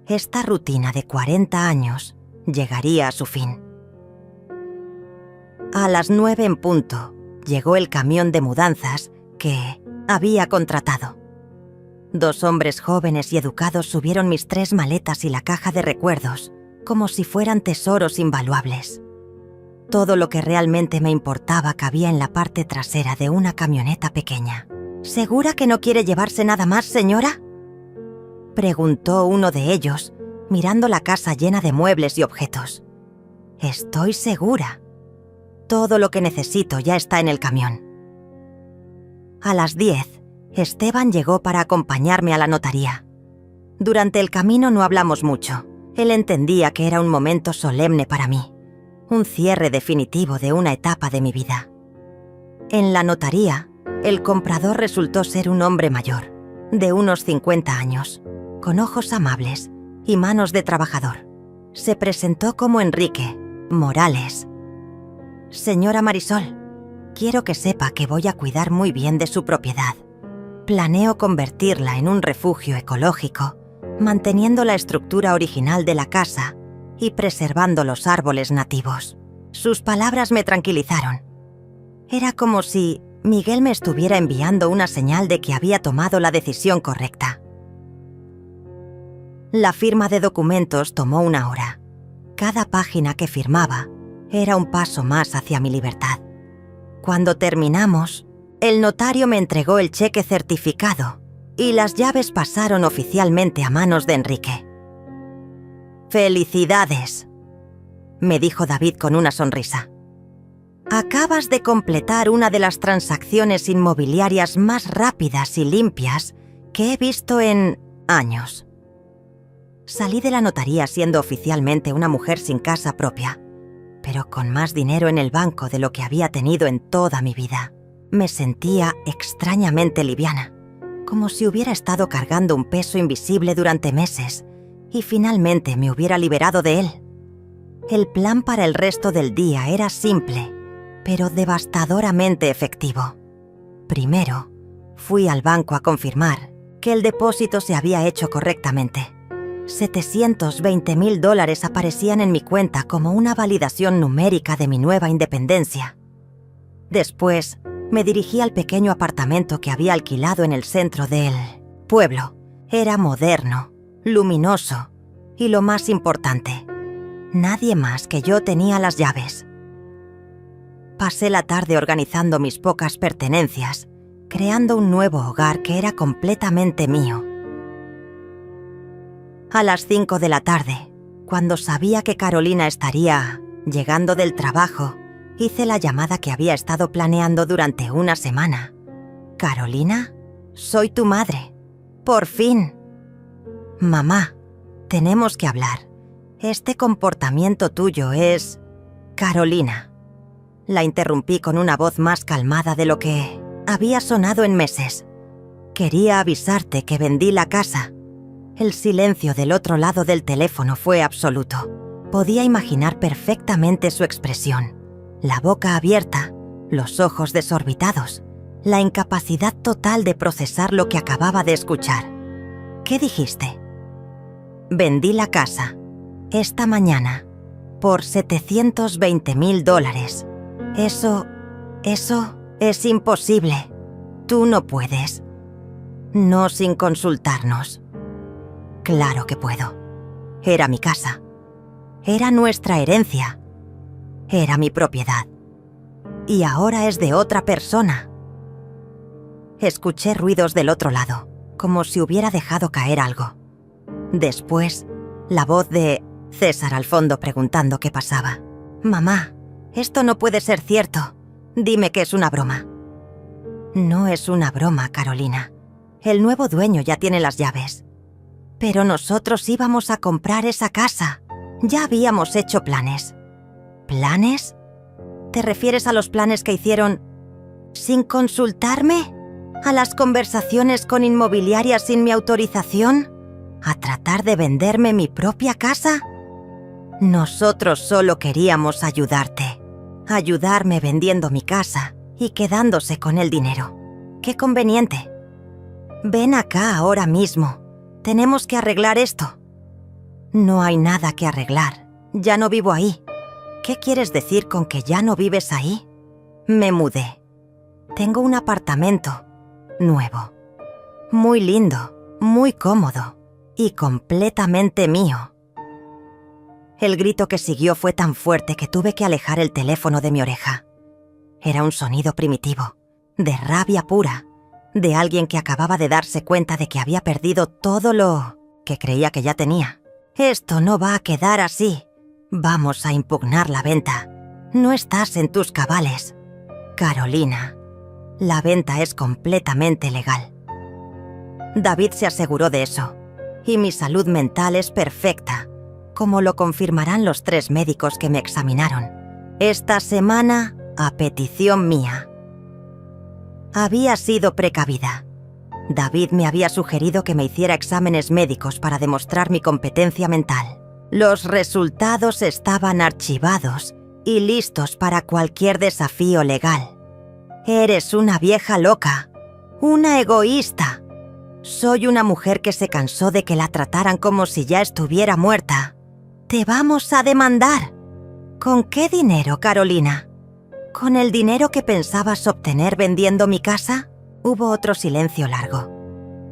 esta rutina de 40 años llegaría a su fin. A las 9 en punto, llegó el camión de mudanzas que había contratado. 2 hombres jóvenes y educados subieron mis 3 maletas y la caja de recuerdos, como si fueran tesoros invaluables. Todo lo que realmente me importaba cabía en la parte trasera de una camioneta pequeña. «¿Segura que no quiere llevarse nada más, señora?», preguntó uno de ellos, mirando la casa llena de muebles y objetos. «Estoy segura. Todo lo que necesito ya está en el camión». A las 10, Esteban llegó para acompañarme a la notaría. Durante el camino no hablamos mucho. Él entendía que era un momento solemne para mí, un cierre definitivo de una etapa de mi vida. En la notaría, el comprador resultó ser un hombre mayor, de unos 50 años, con ojos amables y manos de trabajador. Se presentó como Enrique Morales. «Señora Marisol, quiero que sepa que voy a cuidar muy bien de su propiedad. Planeo convertirla en un refugio ecológico, manteniendo la estructura original de la casa y preservando los árboles nativos». Sus palabras me tranquilizaron. Era como si Miguel me estuviera enviando una señal de que había tomado la decisión correcta. La firma de documentos tomó 1 hora. Cada página que firmaba era un paso más hacia mi libertad. Cuando terminamos, el notario me entregó el cheque certificado y las llaves pasaron oficialmente a manos de Enrique. «Felicidades», me dijo David con una sonrisa. «Acabas de completar una de las transacciones inmobiliarias más rápidas y limpias que he visto en años». Salí de la notaría siendo oficialmente una mujer sin casa propia, pero con más dinero en el banco de lo que había tenido en toda mi vida. Me sentía extrañamente liviana, como si hubiera estado cargando un peso invisible durante meses y finalmente me hubiera liberado de él. El plan para el resto del día era simple, pero devastadoramente efectivo. Primero, fui al banco a confirmar que el depósito se había hecho correctamente. $720,000 aparecían en mi cuenta como una validación numérica de mi nueva independencia. Después, me dirigí al pequeño apartamento que había alquilado en el centro del pueblo. Era moderno, luminoso y, lo más importante, nadie más que yo tenía las llaves. Pasé la tarde organizando mis pocas pertenencias, creando un nuevo hogar que era completamente mío. A las 5 de la tarde, cuando sabía que Carolina estaría llegando del trabajo, hice la llamada que había estado planeando durante una semana. «Carolina, soy tu madre. Por fin». «Mamá, tenemos que hablar. Este comportamiento tuyo es...». «Carolina». La interrumpí con una voz más calmada de lo que había sonado en meses. Quería avisarte que vendí la casa. El silencio del otro lado del teléfono fue absoluto. Podía imaginar perfectamente su expresión. La boca abierta, los ojos desorbitados, la incapacidad total de procesar lo que acababa de escuchar. ¿Qué dijiste? Vendí la casa, esta mañana, por $720,000. Eso es imposible. Tú no puedes. No sin consultarnos. Claro que puedo. Era mi casa. Era nuestra herencia. Era mi propiedad. Y ahora es de otra persona. Escuché ruidos del otro lado, como si hubiera dejado caer algo. Después, la voz de César al fondo preguntando qué pasaba. «Mamá, esto no puede ser cierto. Dime que es una broma». «No es una broma, Carolina. El nuevo dueño ya tiene las llaves. Pero nosotros íbamos a comprar esa casa. Ya habíamos hecho planes». ¿Planes? ¿Te refieres a los planes que hicieron sin consultarme? ¿A las conversaciones con inmobiliarias sin mi autorización? ¿A tratar de venderme mi propia casa? Nosotros solo queríamos ayudarte. Ayudarme vendiendo mi casa y quedándose con el dinero. ¡Qué conveniente! Ven acá ahora mismo. Tenemos que arreglar esto. No hay nada que arreglar. Ya no vivo ahí. ¿Qué quieres decir con que ya no vives ahí? Me mudé. Tengo un apartamento nuevo. Muy lindo, muy cómodo y completamente mío. El grito que siguió fue tan fuerte que tuve que alejar el teléfono de mi oreja. Era un sonido primitivo, de rabia pura, de alguien que acababa de darse cuenta de que había perdido todo lo que creía que ya tenía. Esto no va a quedar así. Vamos a impugnar la venta. No estás en tus cabales. Carolina, la venta es completamente legal. David se aseguró de eso, y mi salud mental es perfecta, como lo confirmarán los 3 médicos que me examinaron esta semana a petición mía. Había sido precavida. David me había sugerido que me hiciera exámenes médicos para demostrar mi competencia mental. Los resultados estaban archivados y listos para cualquier desafío legal. Eres una vieja loca, una egoísta. Soy una mujer que se cansó de que la trataran como si ya estuviera muerta. Te vamos a demandar. ¿Con qué dinero, Carolina? ¿Con el dinero que pensabas obtener vendiendo mi casa? Hubo otro silencio largo,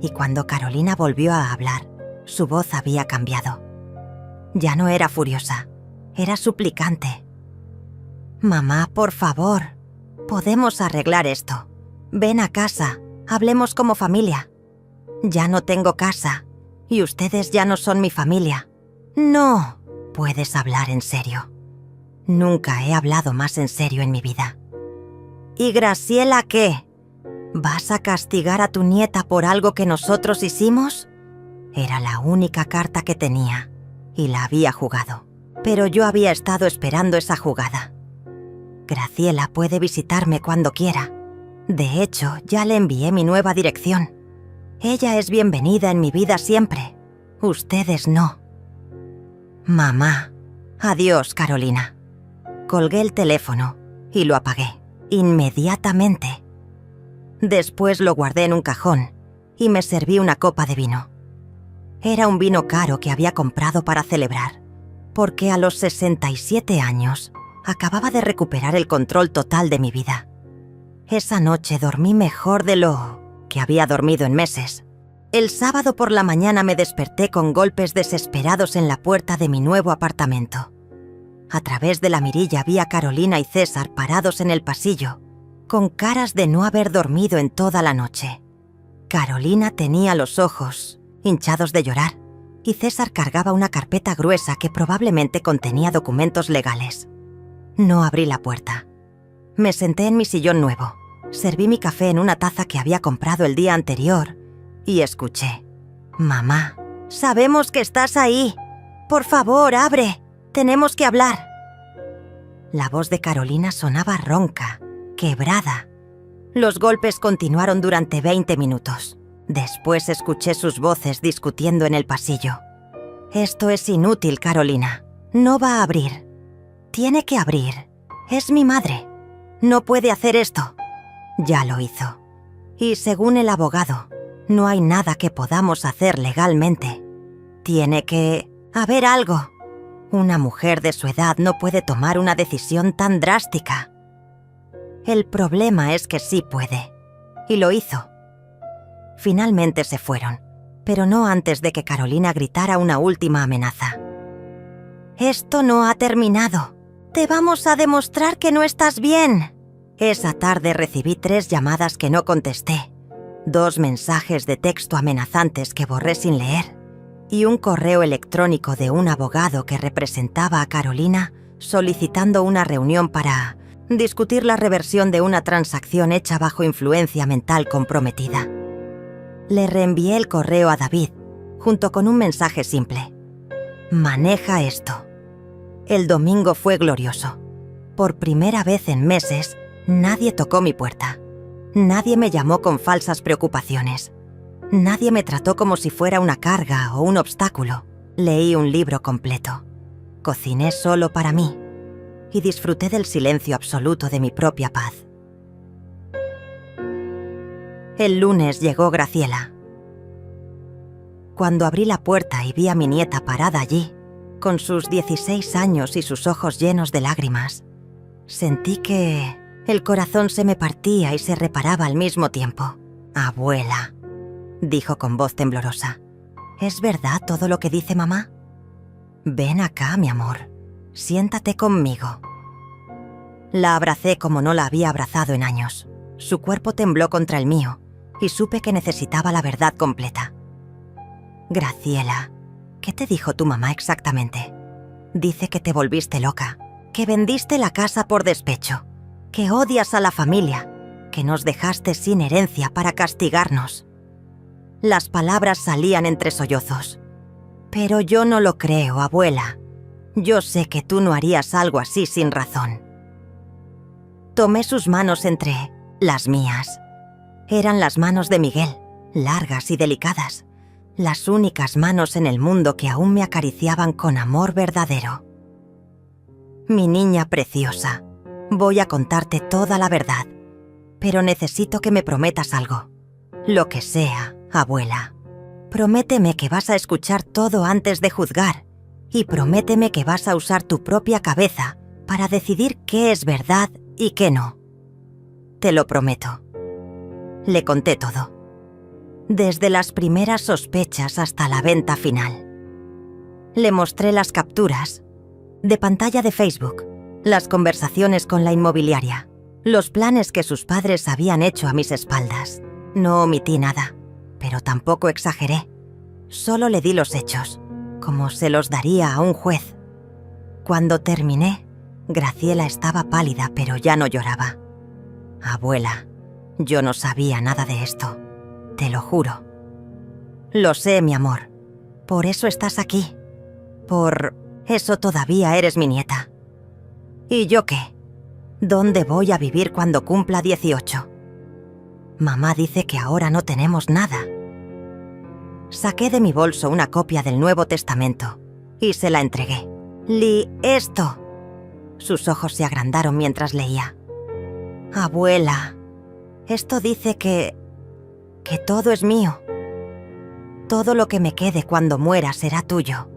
y cuando Carolina volvió a hablar, su voz había cambiado. Ya no era furiosa, era suplicante. «Mamá, por favor, podemos arreglar esto. Ven a casa, hablemos como familia. Ya no tengo casa, y ustedes ya no son mi familia. No, puedes hablar en serio. Nunca he hablado más en serio en mi vida». «¿Y Graciela qué? ¿Vas a castigar a tu nieta por algo que nosotros hicimos?» Era la única carta que tenía, y la había jugado. Pero yo había estado esperando esa jugada. Graciela puede visitarme cuando quiera. De hecho, ya le envié mi nueva dirección. Ella es bienvenida en mi vida siempre. Ustedes no. Mamá. Adiós, Carolina. Colgué el teléfono y lo apagué, inmediatamente. Después lo guardé en un cajón y me serví una copa de vino. Era un vino caro que había comprado para celebrar, porque a los 67 años acababa de recuperar el control total de mi vida. Esa noche dormí mejor de lo que había dormido en meses. El sábado por la mañana me desperté con golpes desesperados en la puerta de mi nuevo apartamento. A través de la mirilla vi a Carolina y César parados en el pasillo, con caras de no haber dormido en toda la noche. Carolina tenía los ojos hinchados de llorar, y César cargaba una carpeta gruesa que probablemente contenía documentos legales. No abrí la puerta. Me senté en mi sillón nuevo, serví mi café en una taza que había comprado el día anterior y escuché: «Mamá, sabemos que estás ahí. Por favor, abre. Tenemos que hablar». La voz de Carolina sonaba ronca, quebrada. Los golpes continuaron durante 20 minutos. Después escuché sus voces discutiendo en el pasillo. «Esto es inútil, Carolina. No va a abrir. Tiene que abrir. Es mi madre. No puede hacer esto». Ya lo hizo. Y según el abogado, no hay nada que podamos hacer legalmente. Tiene que haber algo. Una mujer de su edad no puede tomar una decisión tan drástica. El problema es que sí puede. Y lo hizo. Finalmente se fueron, pero no antes de que Carolina gritara una última amenaza. «Esto no ha terminado. Te vamos a demostrar que no estás bien». Esa tarde recibí 3 llamadas que no contesté, 2 mensajes de texto amenazantes que borré sin leer y un correo electrónico de un abogado que representaba a Carolina solicitando una reunión para discutir la reversión de una transacción hecha bajo influencia mental comprometida. Le reenvié el correo a David, junto con un mensaje simple. «Maneja esto». El domingo fue glorioso. Por primera vez en meses, nadie tocó mi puerta. Nadie me llamó con falsas preocupaciones. Nadie me trató como si fuera una carga o un obstáculo. Leí un libro completo. Cociné solo para mí y disfruté del silencio absoluto de mi propia paz. El lunes llegó Graciela. Cuando abrí la puerta y vi a mi nieta parada allí, con sus 16 años y sus ojos llenos de lágrimas, sentí que el corazón se me partía y se reparaba al mismo tiempo. «Abuela», dijo con voz temblorosa, «¿es verdad todo lo que dice mamá? Ven acá, mi amor. Siéntate conmigo». La abracé como no la había abrazado en años. Su cuerpo tembló contra el mío y supe que necesitaba la verdad completa. «Graciela, ¿qué te dijo tu mamá exactamente? Dice que te volviste loca, que vendiste la casa por despecho, que odias a la familia, que nos dejaste sin herencia para castigarnos». Las palabras salían entre sollozos. «Pero yo no lo creo, abuela. Yo sé que tú no harías algo así sin razón». Tomé sus manos entre las mías. Eran las manos de Miguel, largas y delicadas, las únicas manos en el mundo que aún me acariciaban con amor verdadero. «Mi niña preciosa, voy a contarte toda la verdad, pero necesito que me prometas algo. Lo que sea, abuela. Prométeme que vas a escuchar todo antes de juzgar y prométeme que vas a usar tu propia cabeza para decidir qué es verdad y qué no». «Te lo prometo». Le conté todo, desde las primeras sospechas hasta la venta final. Le mostré las capturas de pantalla de Facebook, las conversaciones con la inmobiliaria, los planes que sus padres habían hecho a mis espaldas. No omití nada, pero tampoco exageré. Solo le di los hechos, como se los daría a un juez. Cuando terminé, Graciela estaba pálida, pero ya no lloraba. «Abuela, yo no sabía nada de esto, te lo juro». «Lo sé, mi amor. Por eso estás aquí. Por eso todavía eres mi nieta». «¿Y yo qué? ¿Dónde voy a vivir cuando cumpla 18? Mamá dice que ahora no tenemos nada». Saqué de mi bolso una copia del Nuevo Testamento y se la entregué. «Lee esto». Sus ojos se agrandaron mientras leía. «Abuela, esto dice que todo es mío. Todo lo que me quede cuando muera será tuyo.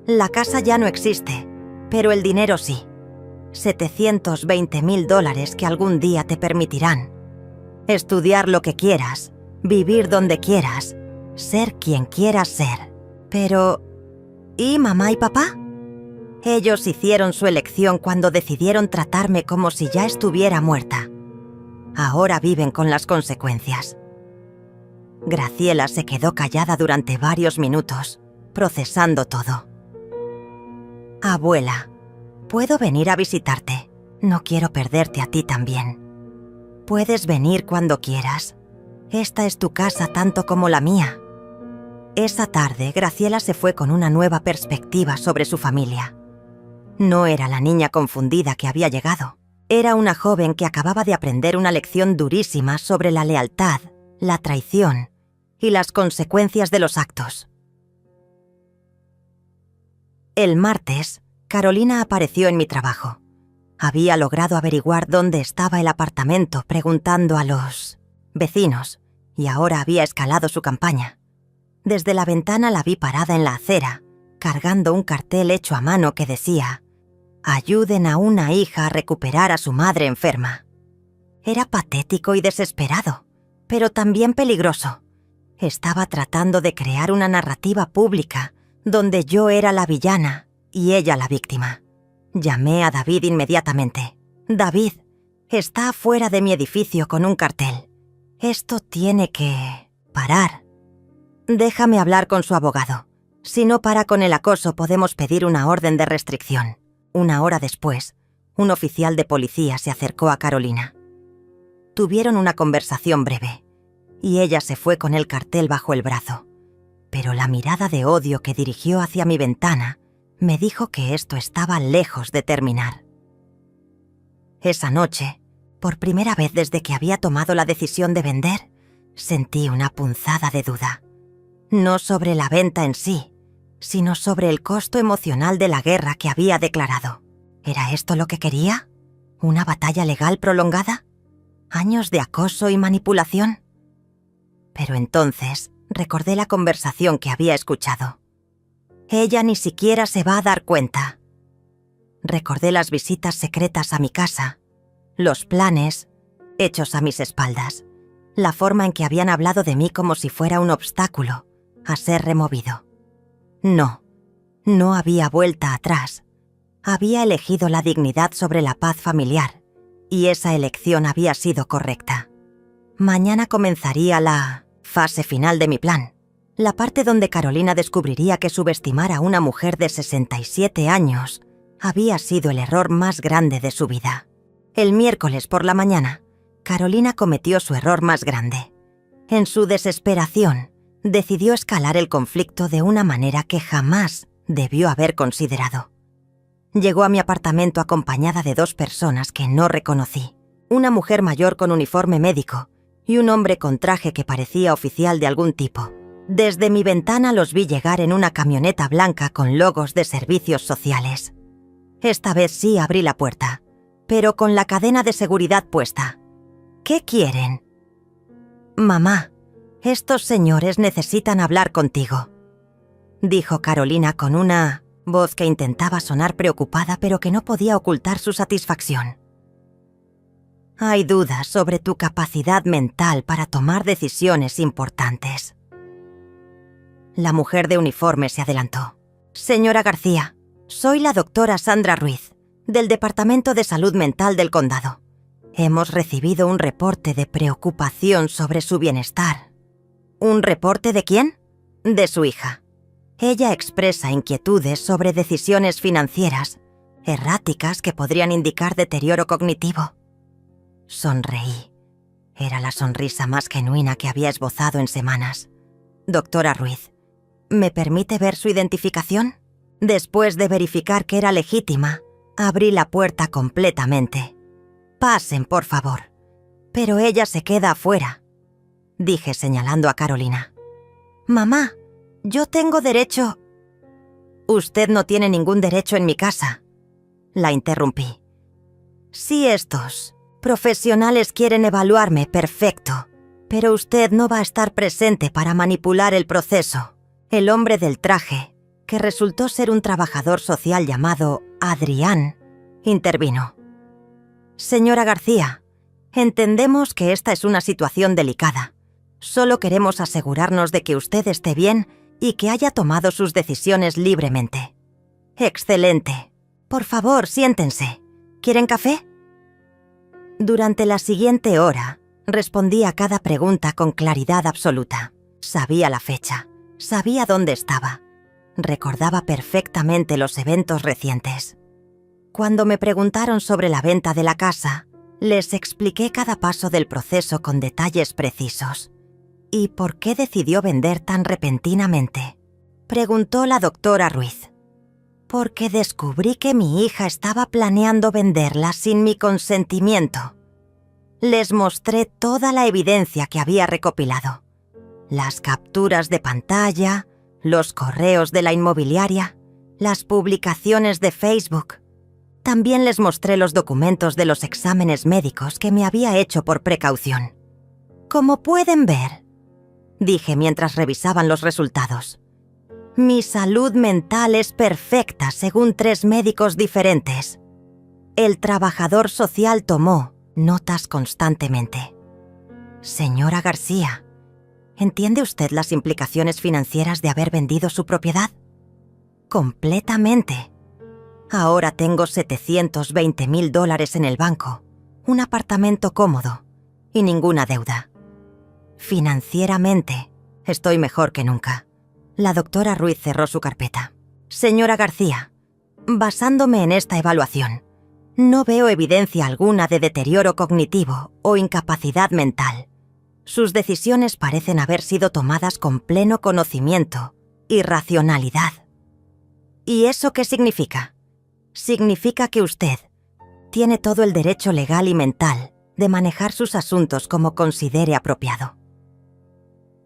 La casa ya no existe, pero el dinero sí. $720,000 que algún día te permitirán estudiar lo que quieras, vivir donde quieras, ser quien quieras ser. Pero, ¿y mamá y papá? Ellos hicieron su elección cuando decidieron tratarme como si ya estuviera muerta. Ahora viven con las consecuencias». Graciela se quedó callada durante varios minutos, procesando todo. «Abuela, ¿puedo venir a visitarte? No quiero perderte a ti también. Puedes venir cuando quieras. Esta es tu casa tanto como la mía». Esa tarde, Graciela se fue con una nueva perspectiva sobre su familia. No era la niña confundida que había llegado. Era una joven que acababa de aprender una lección durísima sobre la lealtad, la traición y las consecuencias de los actos. El martes, Carolina apareció en mi trabajo. Había logrado averiguar dónde estaba el apartamento preguntando a los vecinos y ahora había escalado su campaña. Desde la ventana la vi parada en la acera, cargando un cartel hecho a mano que decía: «Ayuden a una hija a recuperar a su madre enferma». Era patético y desesperado, pero también peligroso. Estaba tratando de crear una narrativa pública donde yo era la villana y ella la víctima. Llamé a David inmediatamente. «David, está afuera de mi edificio con un cartel. Esto tiene que parar. Déjame hablar con su abogado. Si no para con el acoso, podemos pedir una orden de restricción». 1 hora después, un oficial de policía se acercó a Carolina. Tuvieron una conversación breve, y ella se fue con el cartel bajo el brazo. Pero la mirada de odio que dirigió hacia mi ventana me dijo que esto estaba lejos de terminar. Esa noche, por primera vez desde que había tomado la decisión de vender, sentí una punzada de duda. No sobre la venta en sí, sino sobre el costo emocional de la guerra que había declarado. ¿Era esto lo que quería? ¿Una batalla legal prolongada? ¿Años de acoso y manipulación? Pero entonces recordé la conversación que había escuchado. Ella ni siquiera se va a dar cuenta. Recordé las visitas secretas a mi casa, los planes hechos a mis espaldas, la forma en que habían hablado de mí como si fuera un obstáculo a ser removido. No había vuelta atrás. Había elegido la dignidad sobre la paz familiar, y esa elección había sido correcta. Mañana comenzaría la fase final de mi plan, la parte donde Carolina descubriría que subestimar a una mujer de 67 años había sido el error más grande de su vida. El miércoles por la mañana, Carolina cometió su error más grande. En su desesperación, decidió escalar el conflicto de una manera que jamás debió haber considerado. Llegó a mi apartamento acompañada de 2 personas que no reconocí, una mujer mayor con uniforme médico y un hombre con traje que parecía oficial de algún tipo. Desde mi ventana los vi llegar en una camioneta blanca con logos de servicios sociales. Esta vez sí abrí la puerta, pero con la cadena de seguridad puesta. «¿Qué quieren?» «Mamá, estos señores necesitan hablar contigo», dijo Carolina con una voz que intentaba sonar preocupada pero que no podía ocultar su satisfacción. «Hay dudas sobre tu capacidad mental para tomar decisiones importantes». La mujer de uniforme se adelantó. «Señora García, soy la doctora Sandra Ruiz, del Departamento de Salud Mental del Condado. Hemos recibido un reporte de preocupación sobre su bienestar». «¿Un reporte de quién?» «De su hija. Ella expresa inquietudes sobre decisiones financieras, erráticas que podrían indicar deterioro cognitivo». Sonreí. Era la sonrisa más genuina que había esbozado en semanas. «Doctora Ruiz, ¿me permite ver su identificación?» Después de verificar que era legítima, abrí la puerta completamente. «Pasen, por favor». «Pero ella se queda afuera», dije señalando a Carolina. «Mamá, yo tengo derecho». «Usted no tiene ningún derecho en mi casa», la interrumpí. «Si estos profesionales quieren evaluarme, perfecto, pero usted no va a estar presente para manipular el proceso». El hombre del traje, que resultó ser un trabajador social llamado Adrián, intervino. «Señora García, entendemos que esta es una situación delicada. Solo queremos asegurarnos de que usted esté bien y que haya tomado sus decisiones libremente». «Excelente. Por favor, siéntense. ¿Quieren café?» Durante la siguiente hora, respondí a cada pregunta con claridad absoluta. Sabía la fecha, sabía dónde estaba. Recordaba perfectamente los eventos recientes. Cuando me preguntaron sobre la venta de la casa, les expliqué cada paso del proceso con detalles precisos. «¿Y por qué decidió vender tan repentinamente?», preguntó la doctora Ruiz. «Porque descubrí que mi hija estaba planeando venderla sin mi consentimiento». Les mostré toda la evidencia que había recopilado. las capturas de pantalla, los correos de la inmobiliaria, las publicaciones de Facebook. También les mostré los documentos de los exámenes médicos que me había hecho por precaución. Como pueden ver, dije mientras revisaban los resultados, mi salud mental es perfecta según 3 médicos diferentes. El trabajador social tomó notas constantemente. Señora García, ¿entiende usted las implicaciones financieras de haber vendido su propiedad? Completamente. Ahora tengo $720,000 en el banco, un apartamento cómodo y ninguna deuda. Financieramente, estoy mejor que nunca. La doctora Ruiz cerró su carpeta. Señora García, basándome en esta evaluación, no veo evidencia alguna de deterioro cognitivo o incapacidad mental. Sus decisiones parecen haber sido tomadas con pleno conocimiento y racionalidad. ¿Y eso qué significa? Significa que usted tiene todo el derecho legal y mental de manejar sus asuntos como considere apropiado.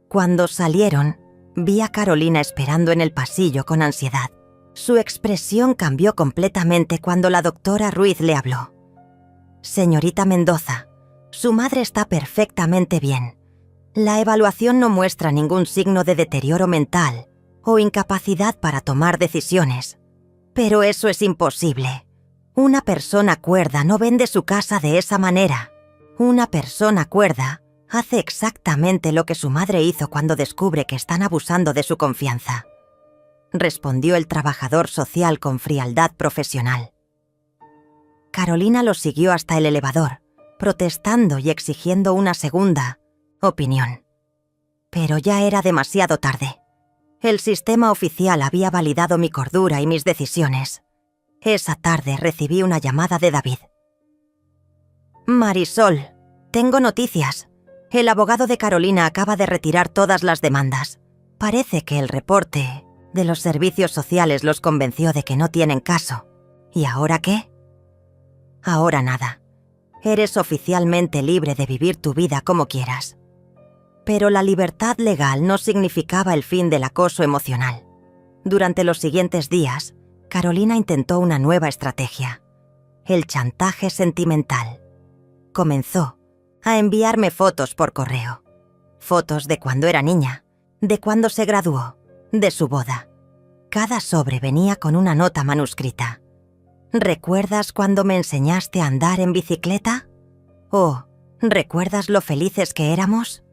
Cuando salieron, vi a Carolina esperando en el pasillo con ansiedad. Su expresión cambió completamente cuando la doctora Ruiz le habló. Señorita Mendoza, su madre está perfectamente bien. La evaluación no muestra ningún signo de deterioro mental o incapacidad para tomar decisiones. Pero eso es imposible. Una persona cuerda no vende su casa de esa manera. Una persona cuerda hace exactamente lo que su madre hizo cuando descubre que están abusando de su confianza, respondió el trabajador social con frialdad profesional. Carolina lo siguió hasta el elevador, protestando y exigiendo una segunda opinión. Pero ya era demasiado tarde. El sistema oficial había validado mi cordura y mis decisiones. Esa tarde recibí una llamada de David. Marisol, tengo noticias. El abogado de Carolina acaba de retirar todas las demandas. Parece que el reporte de los servicios sociales los convenció de que no tienen caso. ¿Y ahora qué? Ahora nada. Eres oficialmente libre de vivir tu vida como quieras. Pero la libertad legal no significaba el fin del acoso emocional. Durante los siguientes días, Carolina intentó una nueva estrategia: el chantaje sentimental. Comenzó a enviarme fotos por correo. Fotos de cuando era niña, de cuando se graduó, de su boda. Cada sobre venía con una nota manuscrita. ¿Recuerdas cuando me enseñaste a andar en bicicleta? ¿O recuerdas lo felices que éramos?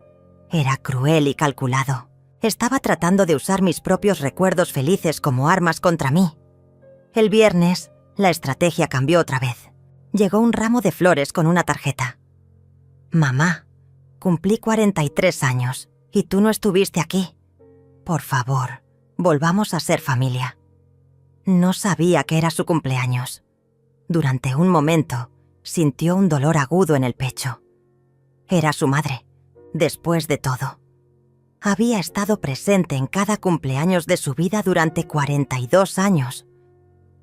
Era cruel y calculado. Estaba tratando de usar mis propios recuerdos felices como armas contra mí. El viernes, la estrategia cambió otra vez. Llegó un ramo de flores con una tarjeta. Mamá, cumplí 43 años y tú no estuviste aquí. Por favor, volvamos a ser familia. No sabía que era su cumpleaños. Durante un momento, sintió un dolor agudo en el pecho. Era su madre, después de todo. Había estado presente en cada cumpleaños de su vida durante 42 años.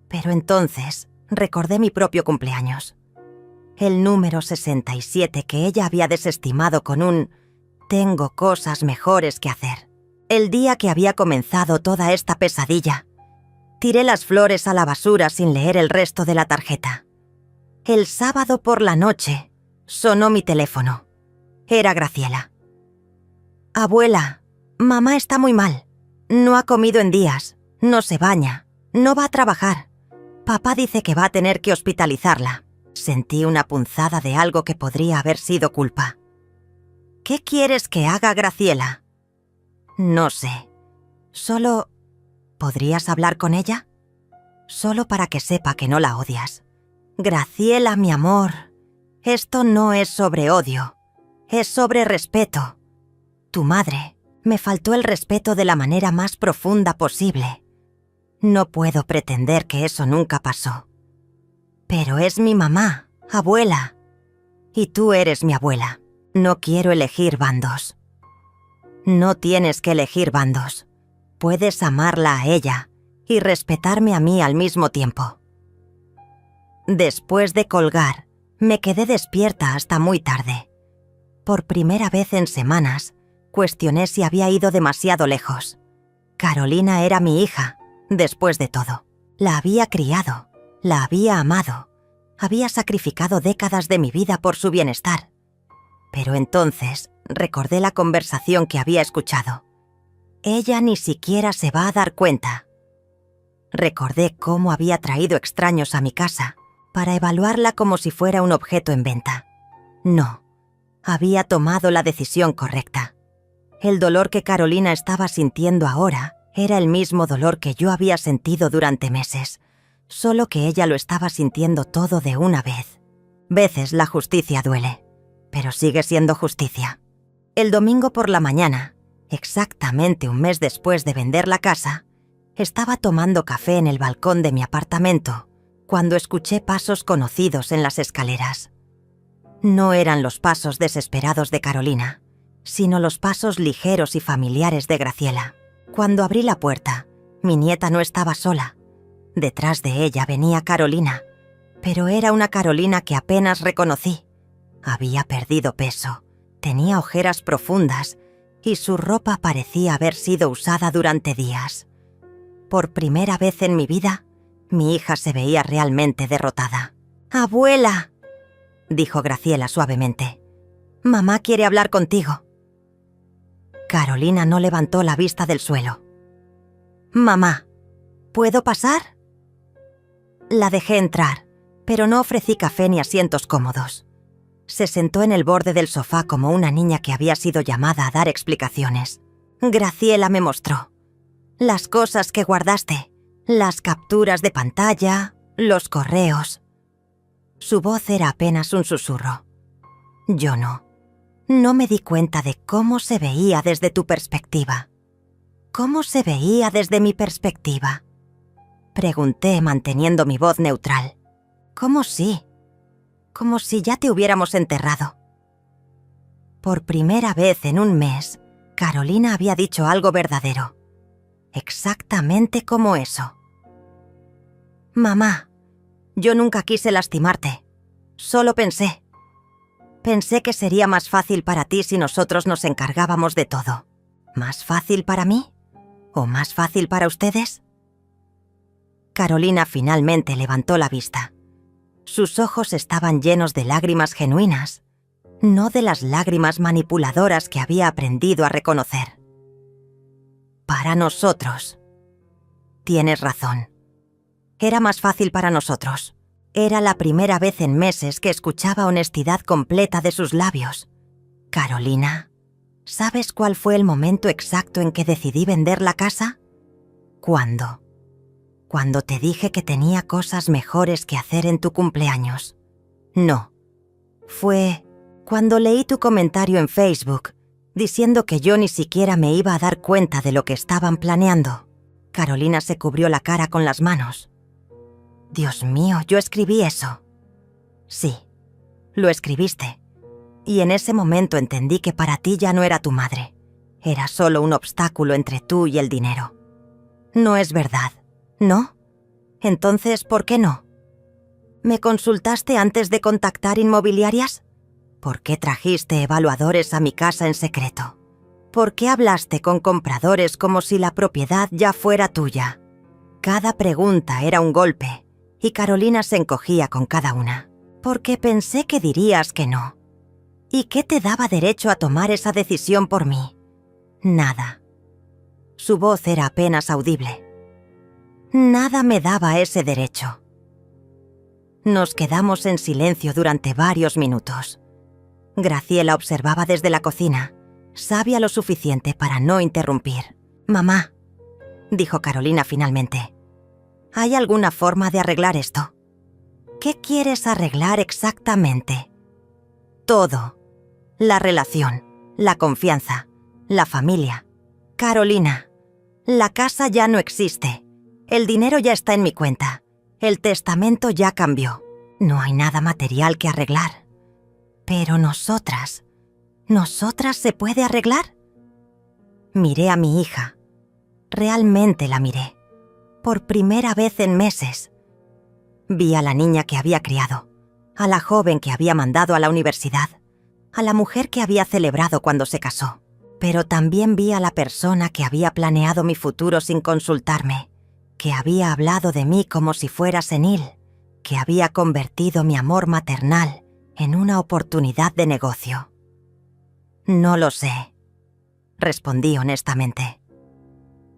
Pero entonces recordé mi propio cumpleaños. El número 67 que ella había desestimado con un «tengo cosas mejores que hacer». El día que había comenzado toda esta pesadilla. Tiré las flores a la basura sin leer el resto de la tarjeta. El sábado por la noche sonó mi teléfono. Era Graciela. «Abuela, mamá está muy mal. No ha comido en días, no se baña, no va a trabajar. Papá dice que va a tener que hospitalizarla». Sentí una punzada de algo que podría haber sido culpa. «¿Qué quieres que haga, Graciela?» «No sé. Solo... ¿podrías hablar con ella? Solo para que sepa que no la odias. Graciela, mi amor, esto no es sobre odio, es sobre respeto. Tu madre me faltó el respeto de la manera más profunda posible. No puedo pretender que eso nunca pasó. Pero es mi mamá, abuela. Y tú eres mi abuela. No quiero elegir bandos». «No tienes que elegir bandos. Puedes amarla a ella y respetarme a mí al mismo tiempo». Después de colgar, me quedé despierta hasta muy tarde. Por primera vez en semanas, Cuestioné si había ido demasiado lejos. Carolina era mi hija, después de todo. La había criado, la había amado, había sacrificado décadas de mi vida por su bienestar. Pero entonces recordé la conversación que había escuchado. Ella ni siquiera se va a dar cuenta. Recordé cómo había traído extraños a mi casa para evaluarla como si fuera un objeto en venta. No, había tomado la decisión correcta. El dolor que Carolina estaba sintiendo ahora era el mismo dolor que yo había sentido durante meses, solo que ella lo estaba sintiendo todo de una vez. Veces la justicia duele, pero sigue siendo justicia. El domingo por la mañana, exactamente un mes después de vender la casa, estaba tomando café en el balcón de mi apartamento cuando escuché pasos conocidos en las escaleras. No eran los pasos desesperados de Carolina, sino los pasos ligeros y familiares de Graciela. Cuando abrí la puerta, mi nieta no estaba sola. Detrás de ella venía Carolina, pero era una Carolina que apenas reconocí. Había perdido peso, tenía ojeras profundas y su ropa parecía haber sido usada durante días. Por primera vez en mi vida, mi hija se veía realmente derrotada. «¡Abuela!», dijo Graciela suavemente. «Mamá quiere hablar contigo». Carolina no levantó la vista del suelo. «Mamá, ¿puedo pasar?». La dejé entrar, pero no ofrecí café ni asientos cómodos. Se sentó en el borde del sofá como una niña que había sido llamada a dar explicaciones. Graciela me mostró las cosas que guardaste, las capturas de pantalla, los correos. Su voz era apenas un susurro. Yo no me di cuenta de cómo se veía desde tu perspectiva. ¿Cómo se veía desde mi perspectiva?, pregunté manteniendo mi voz neutral. Como si ya te hubiéramos enterrado. Por primera vez en un mes, Carolina había dicho algo verdadero. Exactamente como eso. «Mamá, yo nunca quise lastimarte. Solo pensé que sería más fácil para ti si nosotros nos encargábamos de todo. ¿Más fácil para mí? ¿O más fácil para ustedes?». Carolina finalmente levantó la vista. Sus ojos estaban llenos de lágrimas genuinas, no de las lágrimas manipuladoras que había aprendido a reconocer. «Para nosotros. Tienes razón. Era más fácil para nosotros». Era la primera vez en meses que escuchaba honestidad completa de sus labios. «Carolina, ¿sabes cuál fue el momento exacto en que decidí vender la casa? ¿Cuándo? Cuando te dije que tenía cosas mejores que hacer en tu cumpleaños. No. Fue cuando leí tu comentario en Facebook diciendo que yo ni siquiera me iba a dar cuenta de lo que estaban planeando». Carolina se cubrió la cara con las manos. «Dios mío, yo escribí eso». «Sí, lo escribiste. Y en ese momento entendí que para ti ya no era tu madre. Era solo un obstáculo entre tú y el dinero». «No es verdad, ¿no? Entonces, ¿por qué no? ¿Me consultaste antes de contactar inmobiliarias? ¿Por qué trajiste evaluadores a mi casa en secreto? ¿Por qué hablaste con compradores como si la propiedad ya fuera tuya?». Cada pregunta era un golpe, y Carolina se encogía con cada una. «Porque pensé que dirías que no. ¿Y qué te daba derecho a tomar esa decisión por mí? Nada». Su voz era apenas audible. «Nada me daba ese derecho». Nos quedamos en silencio durante varios minutos. Graciela observaba desde la cocina, sabia lo suficiente para no interrumpir. «Mamá», dijo Carolina finalmente, «¿hay alguna forma de arreglar esto?». «¿Qué quieres arreglar exactamente?». «Todo. La relación, la confianza, la familia. Carolina, la casa ya no existe. El dinero ya está en mi cuenta. El testamento ya cambió. No hay nada material que arreglar. Pero ¿nosotras se puede arreglar?». Miré a mi hija. Realmente la miré. Por primera vez en meses. Vi a la niña que había criado, a la joven que había mandado a la universidad, a la mujer que había celebrado cuando se casó. Pero también vi a la persona que había planeado mi futuro sin consultarme, que había hablado de mí como si fuera senil, que había convertido mi amor maternal en una oportunidad de negocio. No lo sé, respondí honestamente.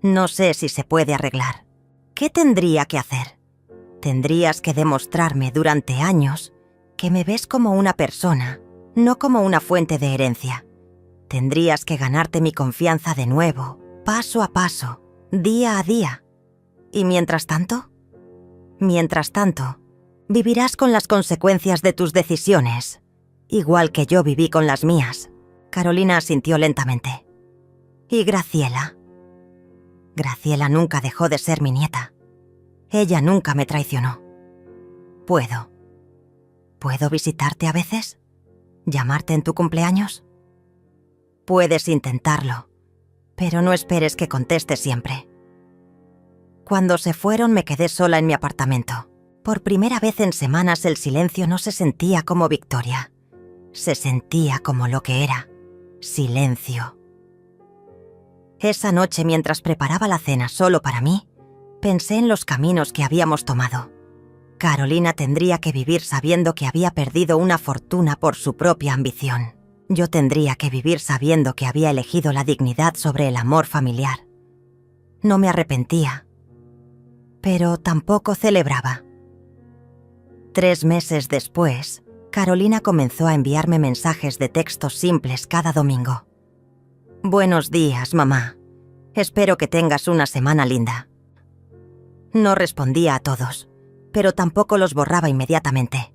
No sé si se puede arreglar. ¿Qué tendría que hacer? Tendrías que demostrarme durante años que me ves como una persona, no como una fuente de herencia. Tendrías que ganarte mi confianza de nuevo, paso a paso, día a día. ¿Y mientras tanto? Mientras tanto, vivirás con las consecuencias de tus decisiones, igual que yo viví con las mías. Carolina asintió lentamente. ¿Y Graciela? Graciela nunca dejó de ser mi nieta. Ella nunca me traicionó. ¿Puedo visitarte a veces? ¿Llamarte en tu cumpleaños? Puedes intentarlo, pero no esperes que conteste siempre. Cuando se fueron me quedé sola en mi apartamento. Por primera vez en semanas el silencio no se sentía como victoria. Se sentía como lo que era: silencio. Esa noche, mientras preparaba la cena solo para mí, pensé en los caminos que habíamos tomado. Carolina tendría que vivir sabiendo que había perdido una fortuna por su propia ambición. Yo tendría que vivir sabiendo que había elegido la dignidad sobre el amor familiar. No me arrepentía, pero tampoco celebraba. 3 meses después, Carolina comenzó a enviarme mensajes de texto simples cada domingo. «Buenos días, mamá. Espero que tengas una semana linda». No respondía a todos, pero tampoco los borraba inmediatamente.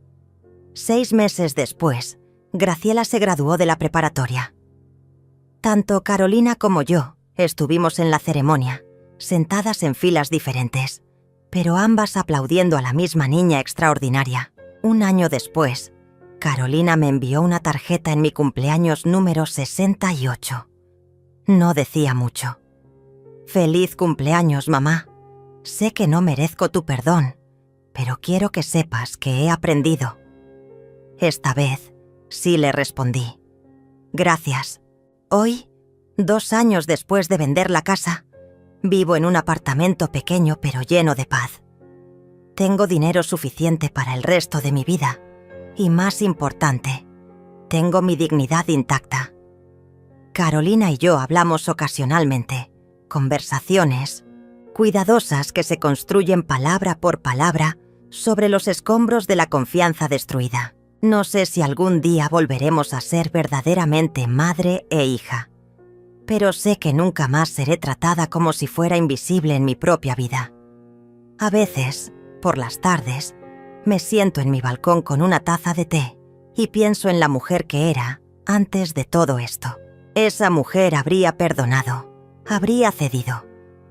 6 meses después, Graciela se graduó de la preparatoria. Tanto Carolina como yo estuvimos en la ceremonia, sentadas en filas diferentes, pero ambas aplaudiendo a la misma niña extraordinaria. 1 año después, Carolina me envió una tarjeta en mi cumpleaños número 68. No decía mucho. «Feliz cumpleaños, mamá. Sé que no merezco tu perdón, pero quiero que sepas que he aprendido». Esta vez sí le respondí. «Gracias. Hoy, 2 años después de vender la casa, vivo en un apartamento pequeño pero lleno de paz. Tengo dinero suficiente para el resto de mi vida y, más importante, tengo mi dignidad intacta». Carolina y yo hablamos ocasionalmente, conversaciones cuidadosas que se construyen palabra por palabra sobre los escombros de la confianza destruida. No sé si algún día volveremos a ser verdaderamente madre e hija, pero sé que nunca más seré tratada como si fuera invisible en mi propia vida. A veces, por las tardes, me siento en mi balcón con una taza de té y pienso en la mujer que era antes de todo esto. Esa mujer habría perdonado, habría cedido,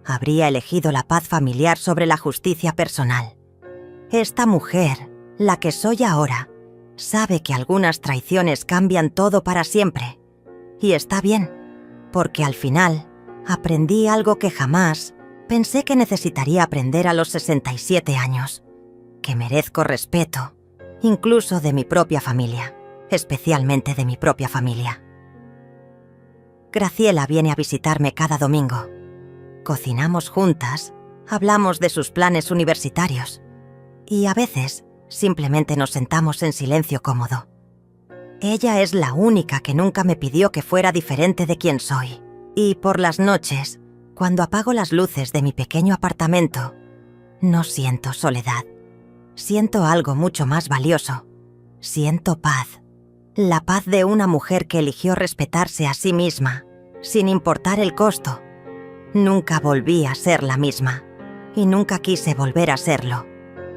habría elegido la paz familiar sobre la justicia personal. Esta mujer, la que soy ahora, sabe que algunas traiciones cambian todo para siempre. Y está bien, porque al final aprendí algo que jamás pensé que necesitaría aprender a los 67 años, que merezco respeto, incluso de mi propia familia, especialmente de mi propia familia. Graciela viene a visitarme cada domingo. Cocinamos juntas, hablamos de sus planes universitarios y a veces simplemente nos sentamos en silencio cómodo. Ella es la única que nunca me pidió que fuera diferente de quien soy. Y por las noches, cuando apago las luces de mi pequeño apartamento, no siento soledad. Siento algo mucho más valioso. Siento paz. La paz de una mujer que eligió respetarse a sí misma, sin importar el costo. Nunca volví a ser la misma, y nunca quise volver a serlo.